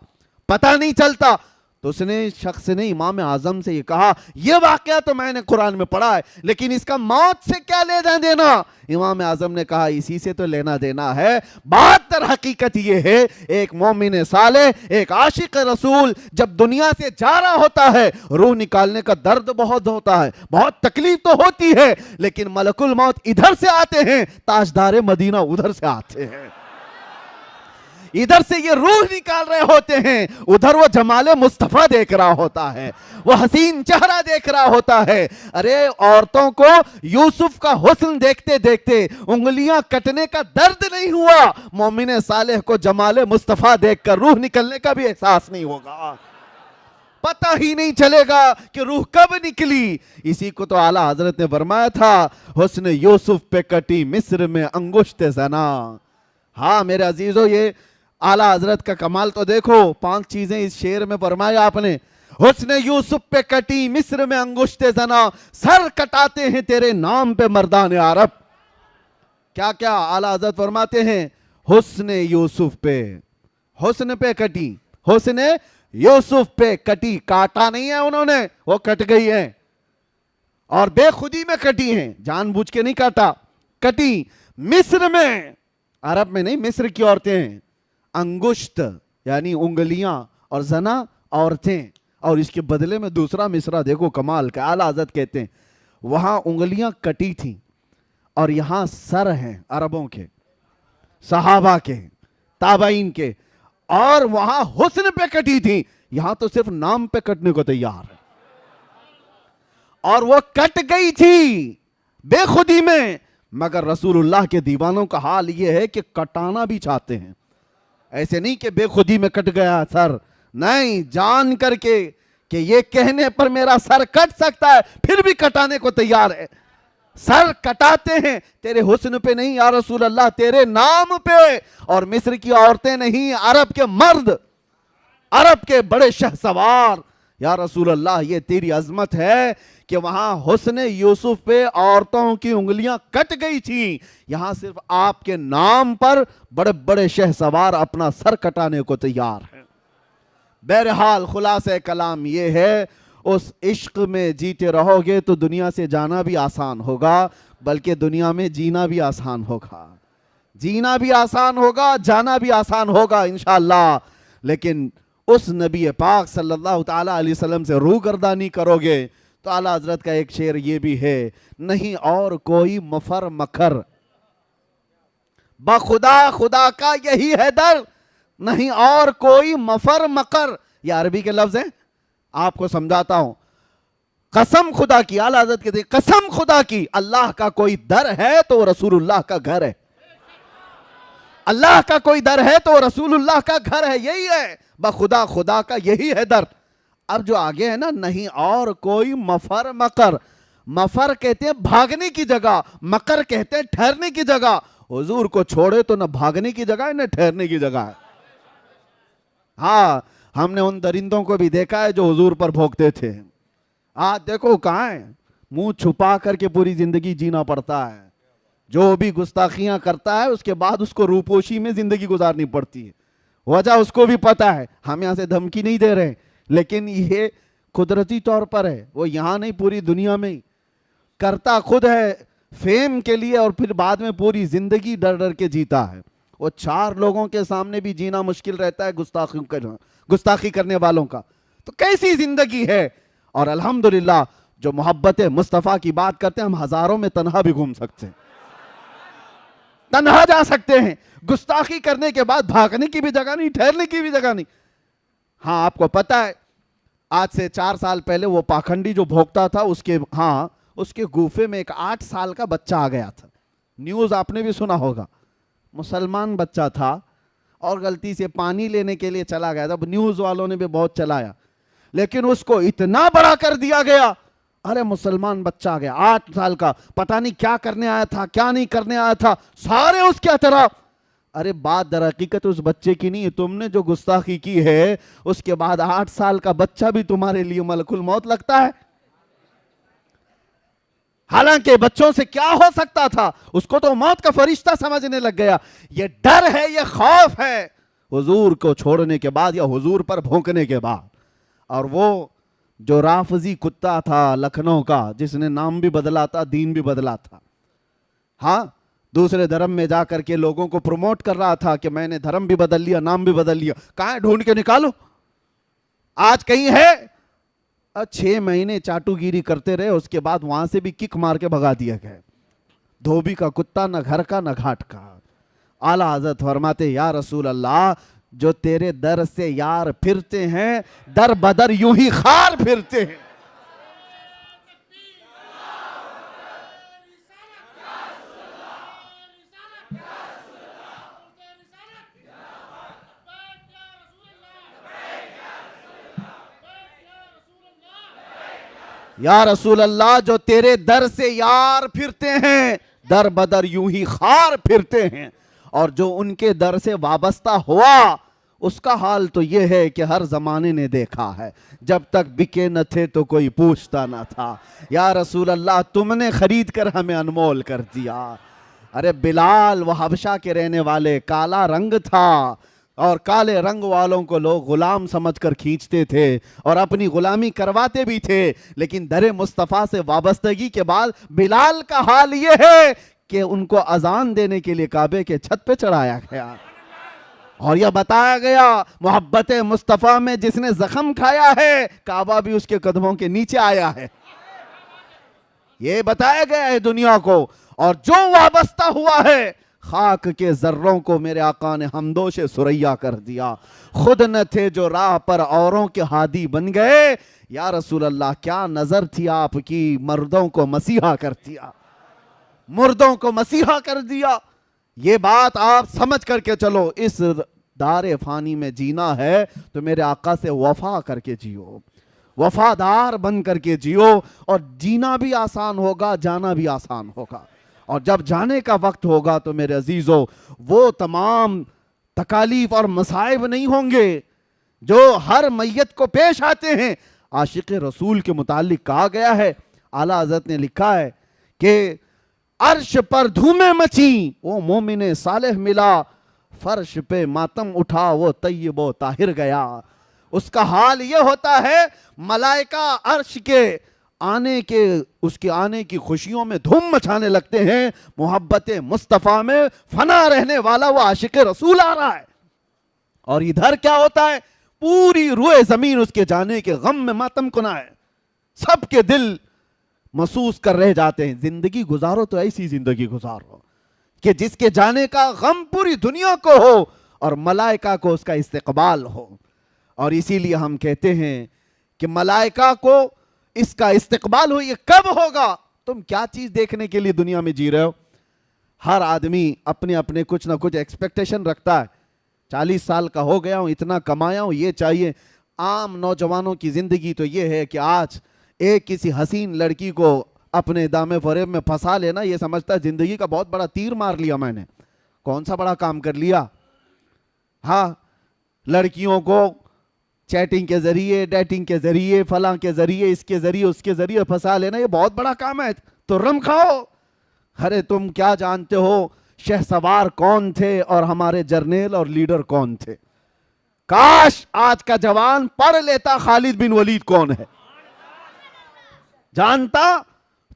Speaker 1: پتہ نہیں چلتا. تو اس نے شخص نے امام اعظم سے یہ کہا, یہ واقعہ تو میں نے قرآن میں پڑھا ہے لیکن اس کا موت سے کیا لینا دینا؟ امام اعظم نے کہا اسی سے تو لینا دینا ہے. بات در حقیقت یہ ہے, ایک مومن صالح, ایک عاشق رسول جب دنیا سے جا رہا ہوتا ہے, روح نکالنے کا درد بہت ہوتا ہے, بہت تکلیف تو ہوتی ہے, لیکن ملک الموت ادھر سے آتے ہیں, تاجدار مدینہ ادھر سے آتے ہیں. ادھر سے یہ روح نکال رہے ہوتے ہیں, ادھر وہ جمال مصطفیٰ دیکھ رہا ہوتا ہے, وہ حسین چہرہ دیکھ رہا ہوتا ہے. ارے عورتوں کو یوسف کا حسن دیکھتے دیکھتے انگلیاں کٹنے کا درد نہیں ہوا, مومن صالح کو جمال مصطفیٰ دیکھ کر روح نکلنے کا بھی احساس نہیں ہوگا, پتہ ہی نہیں چلے گا کہ روح کب نکلی. اسی کو تو اعلیٰ حضرت نے فرمایا تھا, حسن یوسف پہ کٹی مصر میں انگشت زنا. ہاں میرے عزیزو, یہ اعلیٰ حضرت کا کمال تو دیکھو, 5 چیزیں اس شعر میں فرمایا آپ نے. حسن یوسف پہ کٹی مصر میں انگشت زنا, سر کٹاتے ہیں تیرے نام پہ مردان عرب. کیا کیا اعلیٰ حضرت فرماتے ہیں؟ حسن یوسف پہ, حسن پہ کٹی, حسن یوسف پہ کٹی, کاٹا نہیں ہے انہوں نے, وہ کٹ گئی ہیں اور بے خودی میں کٹی ہیں, جان بوجھ کے نہیں کاٹا, کٹی مصر میں, عرب میں نہیں, مصر کی عورتیں ہیں. انگشت یعنی انگلیاں, اور زنا عورتیں, اور اس کے بدلے میں دوسرا مصرع دیکھو کمال کا. اعلیٰ حضرت کہتے ہیں وہاں انگلیاں کٹی تھیں اور یہاں سر ہیں عربوں کے, صحابہ کے, تابعین کے, اور وہاں حسن پہ کٹی تھی, یہاں تو صرف نام پہ کٹنے کو تیار ہے. اور وہ کٹ گئی تھی بے خودی میں, مگر رسول اللہ کے دیوانوں کا حال یہ ہے کہ کٹانا بھی چاہتے ہیں. ایسے نہیں کہ بے خودی میں کٹ گیا سر, نہیں, جان کر کے کہ یہ کہنے پر میرا سر کٹ سکتا ہے پھر بھی کٹانے کو تیار ہے. سر کٹاتے ہیں تیرے حسن پہ نہیں یا رسول اللہ, تیرے نام پہ. اور مصر کی عورتیں نہیں, عرب کے مرد, عرب کے بڑے شہسوار, یا رسول اللہ یہ تیری عظمت ہے کہ وہاں حسن یوسف پہ عورتوں کی انگلیاں کٹ گئی تھیں, یہاں صرف آپ کے نام پر بڑے بڑے شہسوار اپنا سر کٹانے کو تیار ہیں. بہرحال خلاصہ کلام یہ ہے, اس عشق میں جیتے رہو گے تو دنیا سے جانا بھی آسان ہوگا, بلکہ دنیا میں جینا بھی آسان ہوگا. جینا بھی آسان ہوگا, جانا بھی آسان ہوگا انشاءاللہ. لیکن اس نبی پاک صلی اللہ تعالیٰ علیہ وسلم سے روگردانی کرو گے تو اعلیٰ حضرت کا ایک شعر یہ بھی ہے, نہیں اور کوئی مفر مکر, بخدا خدا کا یہی ہے در, نہیں اور کوئی مفر مکر. یہ عربی کے لفظ ہیں, آپ کو سمجھاتا ہوں. قسم خدا کی, اعلیٰ حضرت کہتے ہیں قسم خدا کی, اللہ کا کوئی در ہے تو وہ رسول اللہ کا گھر ہے. اللہ کا کوئی در ہے تو وہ رسول اللہ کا گھر ہے, یہی ہے بخدا خدا کا یہی ہے در. اب جو آگے ہے نا, نہیں اور کوئی مفر مکر, مفر کہتے ہیں بھاگنے کی جگہ, مکر کہتے ہیں ٹھہرنے کی جگہ. حضور کو چھوڑے تو نہ بھاگنے کی جگہ ہے نہ ٹھہرنے کی جگہ ہے. ہاں, ہم نے ان درندوں کو بھی دیکھا ہے جو حضور پر بھونکتے تھے. آج دیکھو کہاں ہے, منہ چھپا کر کے پوری زندگی جینا پڑتا ہے. جو بھی گستاخیاں کرتا ہے اس کے بعد اس کو روپوشی میں زندگی گزارنی پڑتی ہے. وجہ اس کو بھی پتا ہے, ہم یہاں سے دھمکی نہیں دے رہے, لیکن یہ قدرتی طور پر ہے. وہ یہاں نہیں, پوری دنیا میں کرتا خود ہے فیم کے لیے, اور پھر بعد میں پوری زندگی ڈر ڈر کے جیتا ہے. وہ 4 لوگوں کے سامنے بھی جینا مشکل رہتا ہے گستاخی کرنے والوں کا. تو کیسی زندگی ہے, اور الحمدللہ جو محبت مصطفیٰ کی بات کرتے ہیں، ہم ہزاروں میں تنہا بھی گھوم سکتے ہیں، تنہا جا سکتے ہیں، گستاخی کرنے کے بعد بھاگنے کی بھی جگہ نہیں، ٹھہرنے کی بھی جگہ نہیں۔ ہاں آپ کو پتا ہے آج سے 4 سال پہلے وہ پاکھنڈی جو بھوکتا تھا اس کے گوفے میں ایک 8 سال کا بچہ آ گیا تھا، نیوز آپ نے بھی سنا ہوگا، مسلمان بچہ تھا اور غلطی سے پانی لینے کے لیے چلا گیا تھا، نیوز والوں نے بھی بہت چلایا، لیکن اس کو اتنا بڑا کر دیا گیا، ارے مسلمان بچہ آ گیا 8 سال کا، پتہ نہیں کیا کرنے آیا تھا کیا نہیں کرنے آیا تھا، سارے اس کے اطراف۔ ارے بات در حقیقت اس بچے کی نہیں، تم نے جو گستاخی کی ہے اس کے بعد 8 سال کا بچہ بھی تمہارے لیے ملک الموت لگتا ہے۔ حالانکہ بچوں سے کیا ہو سکتا تھا، اس کو تو موت کا فرشتہ سمجھنے لگ گیا۔ یہ ڈر ہے، یہ خوف ہے حضور کو چھوڑنے کے بعد یا حضور پر بھونکنے کے بعد۔ اور وہ جو رافضی کتا تھا لکھنؤ کا، جس نے نام بھی بدلا تھا دین بھی بدلا تھا، ہاں دوسرے دھرم میں جا کر کے لوگوں کو پروموٹ کر رہا تھا کہ میں نے دھرم بھی بدل لیا نام بھی بدل لیا، کہاں ہے ڈھونڈ کے نکالو، آج کہیں ہے؟ 6 مہینے چاٹو گیری کرتے رہے، اس کے بعد وہاں سے بھی کک مار کے بھگا دیا گئے۔ دھوبی کا کتا، نہ گھر کا نہ گھاٹ کا۔ اعلیٰ حضرت فرماتے یا رسول اللہ جو تیرے در سے یار پھرتے ہیں در بدر یوں ہی خار پھرتے ہیں۔ یا رسول اللہ جو تیرے در سے یار پھرتے ہیں در بدر یوں ہی خار پھرتے ہیں، اور جو ان کے در سے وابستہ ہوا اس کا حال تو یہ ہے کہ ہر زمانے نے دیکھا ہے، جب تک بکے نہ تھے تو کوئی پوچھتا نہ تھا۔ یا رسول اللہ تم نے خرید کر ہمیں انمول کر دیا۔ ارے بلال وہ حبشہ کے رہنے والے، کالا رنگ تھا اور کالے رنگ والوں کو لوگ غلام سمجھ کر کھینچتے تھے اور اپنی غلامی کرواتے بھی تھے، لیکن در مصطفیٰ سے وابستگی کے بعد بلال کا حال یہ ہے کہ ان کو اذان دینے کے لیے کعبے کے چھت پہ چڑھایا گیا، اور یہ بتایا گیا محبت مصطفیٰ میں جس نے زخم کھایا ہے کعبہ بھی اس کے قدموں کے نیچے آیا ہے، یہ بتایا گیا ہے دنیا کو۔ اور جو وابستہ ہوا ہے خاک کے ذروں کو میرے آقا نے ہمدوش سریا کر دیا، خود نہ تھے جو راہ پر اوروں کے ہادی بن گئے۔ یا رسول اللہ کیا نظر تھی آپ کی، مردوں کو مسیحا کر دیا، مردوں کو مسیحا کر دیا۔ یہ بات آپ سمجھ کر کے چلو، اس دار فانی میں جینا ہے تو میرے آقا سے وفا کر کے جیو، وفادار بن کر کے جیو، اور جینا بھی آسان ہوگا جانا بھی آسان ہوگا، اور جب جانے کا وقت ہوگا تو میرے عزیزو وہ تمام تکالیف اور مصائب نہیں ہوں گے جو ہر میت کو پیش آتے ہیں۔ عاشق رسول کے متعلق کہا گیا ہے، اعلیٰ حضرت نے لکھا ہے کہ عرش پر دھومیں مچیں وہ مومن صالح ملا، فرش پہ ماتم اٹھا وہ طیب و طاہر گیا۔ اس کا حال یہ ہوتا ہے ملائکہ عرش کے اس کے آنے کی خوشیوں میں دھوم مچانے لگتے ہیں، محبت مصطفیٰ میں فنا رہنے والا وہ عاشق رسول آ رہا ہے، اور ادھر کیا ہوتا ہے پوری روئے زمین اس کے جانے کے غم میں ماتم کنا ہے، سب کے دل محسوس کر رہ جاتے ہیں۔ زندگی گزارو تو ایسی زندگی گزارو کہ جس کے جانے کا غم پوری دنیا کو ہو اور ملائکہ کو اس کا استقبال ہو، اور اسی لیے ہم کہتے ہیں کہ ملائکہ کو اس کا استقبال ہو۔ یہ کب ہوگا؟ تم کیا چیز دیکھنے کے لیے دنیا میں جی رہے ہو؟ ہر آدمی اپنے اپنے کچھ نہ کچھ ایکسپیکٹیشن رکھتا ہے، 40 سال کا ہو گیا ہوں، اتنا کمایا ہوں، یہ چاہیے۔ عام نوجوانوں کی زندگی تو یہ ہے کہ آج ایک کسی حسین لڑکی کو اپنے دامے فریب میں پھنسا لینا، یہ سمجھتا ہے زندگی کا بہت بڑا تیر مار لیا میں نے، کون سا بڑا کام کر لیا۔ ہاں لڑکیوں کو چیٹنگ کے ذریعے، ڈیٹنگ کے ذریعے، فلاں کے ذریعے، اس کے ذریعے، اس کے ذریعے پھنسا لینا، یہ بہت بڑا کام ہے، تو رم کھاؤ۔ ارے تم کیا جانتے ہو شہ سوار کون تھے اور ہمارے جرنیل اور لیڈر کون تھے؟ کاش آج کا جوان پڑھ لیتا خالد بن ولید کون ہے، جانتا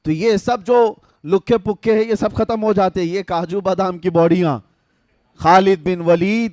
Speaker 1: تو یہ سب جو لکھے پکے ہیں یہ سب ختم ہو جاتے۔ یہ کاجو بادام کی باڈیاں، خالد بن ولید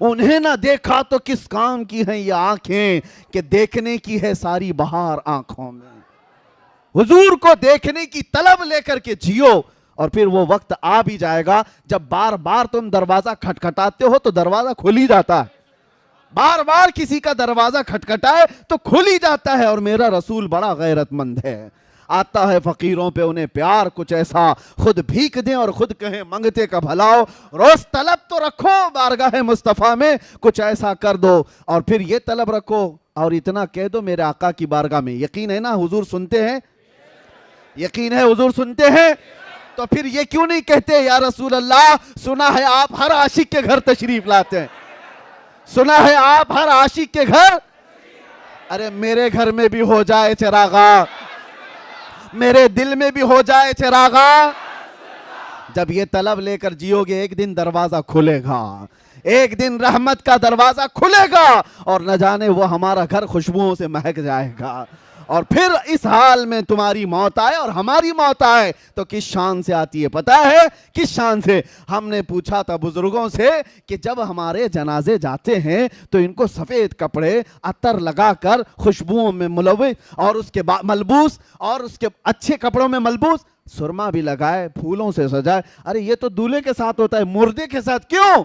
Speaker 1: انہیں نہ دیکھا تو کس کام کی ہیں یہ آنکھیں کہ دیکھنے کی ہے ساری بہار آنکھوں میں. حضور کو دیکھنے کی طلب لے کر کے جیو, اور پھر وہ وقت آ بھی جائے گا جب بار بار تم دروازہ کھٹکھٹاتے ہو تو دروازہ کھل ہی جاتا ہے. بار بار کسی کا دروازہ کھٹکھٹائے تو کھل ہی جاتا ہے. اور میرا رسول بڑا غیرت مند ہے, آتا ہے فقیروں پہ انہیں پیار کچھ ایسا, خود بھیک دیں اور خود کہیں منگتے کا بھلاؤ, روز طلب تو رکھو بارگاہ مصطفیٰ میں کچھ ایسا کر دو, اور پھر یہ طلب رکھو اور اتنا کہہ دو میرے آقا کی بارگاہ میں. یقین ہے نا حضور سنتے ہیں؟ یقین ہے حضور سنتے ہیں؟ تو پھر یہ کیوں نہیں کہتے یا رسول اللہ سنا ہے آپ ہر عاشق کے گھر تشریف لاتے ہیں, سنا ہے آپ ہر عاشق کے گھر. ارے میرے گھر میں بھی ہو جائے چراغا, میرے دل میں بھی ہو جائے چراغا. جب یہ طلب لے کر جیو گے ایک دن دروازہ کھلے گا, ایک دن رحمت کا دروازہ کھلے گا, اور نہ جانے وہ ہمارا گھر خوشبوؤں سے مہک جائے گا. اور پھر اس حال میں تمہاری موت آئے اور ہماری موت آئے تو کس شان سے آتی ہے پتہ ہے؟ کس شان سے؟ ہم نے پوچھا تھا بزرگوں سے کہ جب ہمارے جنازے جاتے ہیں تو ان کو سفید کپڑے عطر لگا کر خوشبوؤں میں ملوث اور اس کے ملبوس اور اس کے اچھے کپڑوں میں ملبوس, سرما بھی لگائے, پھولوں سے سجائے. ارے یہ تو دولہے کے ساتھ ہوتا ہے, مردے کے ساتھ کیوں؟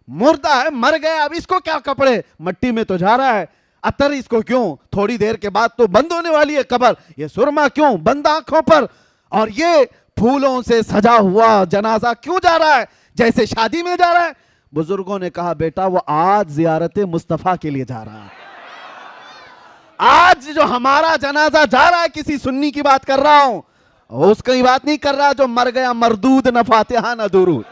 Speaker 1: مردہ ہے, مر گیا, اب اس کو کیا کپڑے, مٹی میں تو جا رہا ہے. عطر اس کو کیوں, تھوڑی دیر کے بعد تو بند ہونے والی ہے قبر, یہ سرما کیوں, بند آنکھوں پر. اور یہ پھولوں سے سجا ہوا جنازہ کیوں جا رہا ہے, جیسے شادی میں جا رہا ہے. بزرگوں نے کہا بیٹا وہ آج زیارت مصطفیٰ کے لیے جا رہا ہے. آج جو ہمارا جنازہ جا رہا ہے, کسی سنی کی بات کر رہا ہوں, اس کی بات نہیں کر رہا جو مر گیا مردود نہ فاتحہ نہ درود,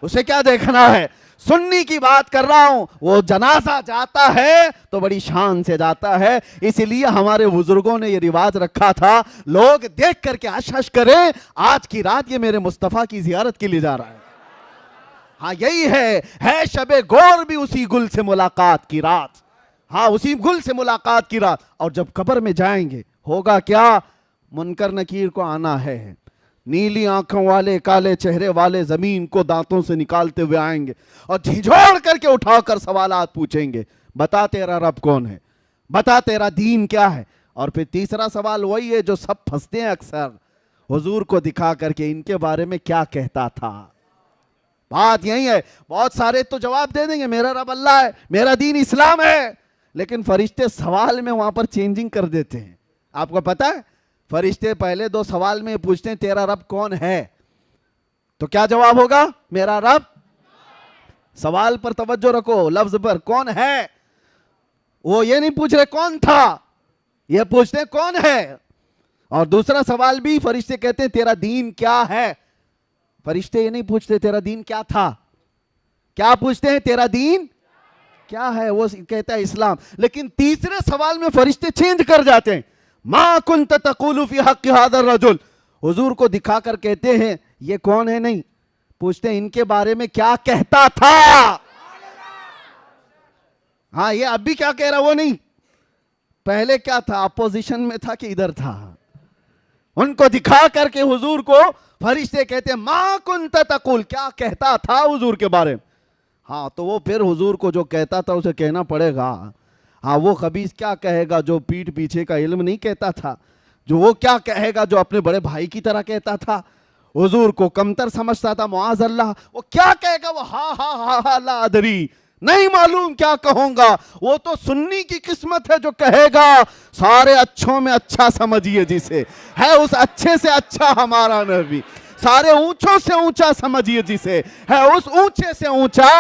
Speaker 1: اسے کیا دیکھنا ہے. سنی کی بات کر رہا ہوں, وہ جنازہ جاتا ہے تو بڑی شان سے جاتا ہے. اس لیے ہمارے بزرگوں نے یہ رواج رکھا تھا, لوگ دیکھ کر کے حش حش کریں آج کی رات یہ میرے مصطفیٰ کی زیارت کے لیے جا رہا ہے. ہاں یہی ہے شب گور بھی اسی گل سے ملاقات کی رات, ہاں اسی گل سے ملاقات کی رات. اور جب قبر میں جائیں گے ہوگا کیا, منکر نکیر کو آنا ہے, نیلی آنکھوں والے کالے چہرے والے زمین کو دانتوں سے نکالتے ہوئے آئیں گے اور جھنجھوڑ کر کے اٹھا کر سوالات پوچھیں گے, بتا تیرا رب کون ہے, بتا تیرا دین کیا ہے. اور پھر تیسرا سوال وہی ہے جو سب پھنستے ہیں اکثر, حضور کو دکھا کر کے ان کے بارے میں کیا کہتا تھا. بات یہی ہے, بہت سارے تو جواب دے دیں گے میرا رب اللہ ہے, میرا دین اسلام ہے, لیکن فرشتے سوال میں وہاں پر چینجنگ کر دیتے ہیں. آپ کو پتا ہے فرشتے پہلے 2 سوال میں پوچھتے ہیں تیرا رب کون ہے, تو کیا جواب ہوگا, میرا رب. سوال پر توجہ رکھو, لفظ پر, کون ہے. وہ یہ نہیں پوچھ رہے کون تھا, یہ پوچھتے ہیں کون ہے. اور دوسرا سوال بھی فرشتے کہتے ہیں تیرا دین کیا ہے. فرشتے یہ نہیں پوچھتے تیرا دین کیا تھا, کیا پوچھتے ہیں تیرا دین کیا ہے, وہ کہتا ہے اسلام. لیکن تیسرے سوال میں فرشتے چینج کر جاتے ہیں, ما کنت تقول فی حق هذا الرجل, حضور کو دکھا کر کہتے ہیں یہ کون ہے, نہیں پوچھتے ہیں ان کے بارے میں کیا کہتا تھا. ہاں یہ اب بھی کیا کہہ رہا, وہ نہیں, پہلے کیا تھا, اپوزیشن میں تھا کہ ادھر تھا. ان کو دکھا کر کے حضور کو فرشتے کہتے ہیں ما کنت تقول, کیا کہتا تھا حضور کے بارے میں. ہاں تو وہ پھر حضور کو جو کہتا تھا اسے کہنا پڑے گا. ہاں وہ خبیث کیا کہے گا جو پیٹھ پیچھے کا علم نہیں کہتا تھا, جو وہ کیا کہے گا جو اپنے بڑے بھائی کی طرح کہتا تھا, حضور کو کمتر سمجھتا تھا معاذ اللہ, وہ کیا کہے گا, وہ ہاں لا ادری, نہیں معلوم کیا کہوں گا. وہ تو سنی کی قسمت ہے جو کہے گا سارے اچھوں میں اچھا سمجھیے جسے, ہے اس اچھے سے اچھا ہمارا نبی, سارے اونچوں سے اونچا سمجھیے جسے, ہے اس اونچے سے اونچا.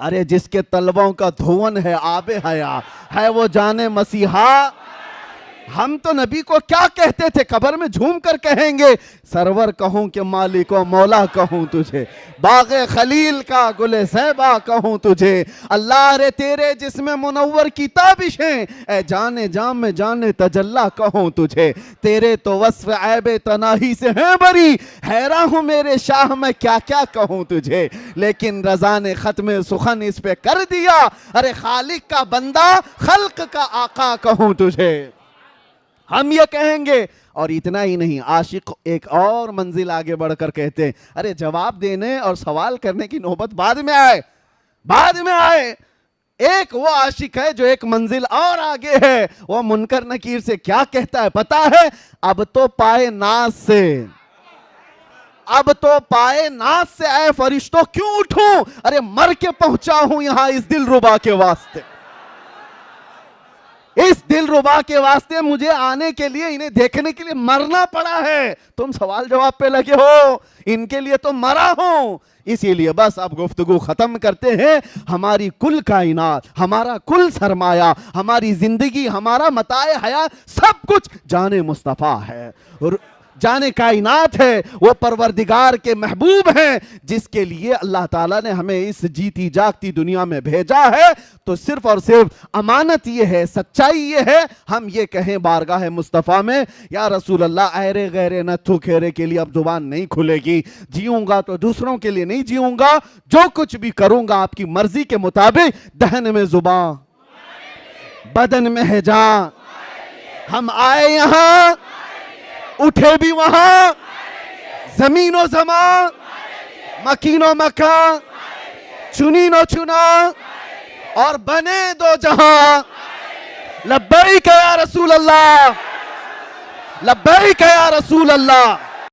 Speaker 1: ارے جس کے طلبوں کا دھون ہے آب حیا, ہے وہ جانے مسیحا. ہم تو نبی کو کیا کہتے تھے, قبر میں جھوم کر کہیں گے سرور کہوں کہ مالک و مولا کہوں تجھے, باغ خلیل کا گل صیبہ کہوں تجھے, اللہ رے تیرے جسم منور کی تابشیں, اے جانے جام میں جانے تجلا کہوں تجھے, تیرے تو وصف عیب تناہی سے ہیں بری, حیران ہوں میرے شاہ میں کیا کیا کہوں تجھے. لیکن رضا نے ختم سخن اس پہ کر دیا, ارے خالق کا بندہ خلق کا آقا کہوں تجھے. ہم یہ کہیں گے. اور اتنا ہی نہیں، عاشق ایک اور منزل آگے بڑھ کر کہتے ہیں ارے جواب دینے اور سوال کرنے کی نوبت بعد میں آئے، بعد میں آئے. ایک وہ عاشق ہے جو ایک منزل اور آگے ہے. وہ منکر نکیر سے کیا کہتا ہے پتا ہے؟ اب تو پائے ناز سے، اب تو پائے ناز سے اے فرشتوں کیوں اٹھوں، ارے مر کے پہنچا ہوں یہاں اس دل ربا کے واسطے. اس دل ربا کے واسطے مجھے آنے کے لیے، انہیں دیکھنے کے لیے مرنا پڑا ہے. تم سوال جواب پہ لگے ہو، ان کے لیے تو مرا ہوں. اسی لیے بس اب گفتگو ختم کرتے ہیں. ہماری کل کائنات، ہمارا کل سرمایہ، ہماری زندگی، ہمارا متاع حیات، سب کچھ جان مصطفیٰ ہے اور جان کائنات ہے. وہ پروردگار کے محبوب ہیں جس کے لیے اللہ تعالیٰ نے ہمیں اس جیتی جاگتی دنیا میں بھیجا ہے. تو صرف اور صرف امانت یہ ہے، سچائی یہ ہے، ہم یہ کہیں بارگاہ مصطفیٰ میں یا رسول اللہ ایرے غیرے نتھو کھیرے کے لیے اب زبان نہیں کھلے گی. جیوں گا تو دوسروں کے لیے نہیں جیوں گا، جو کچھ بھی کروں گا آپ کی مرضی کے مطابق. دہن میں زبان، بدن میں ہے جان، ہم آئے یہاں اٹھے بھی وہاں، زمین و زمان، مکین و مکان، چنین و چنا اور بنے دو جہاں. لبیک یا رسول اللہ، لبیک یا رسول اللہ.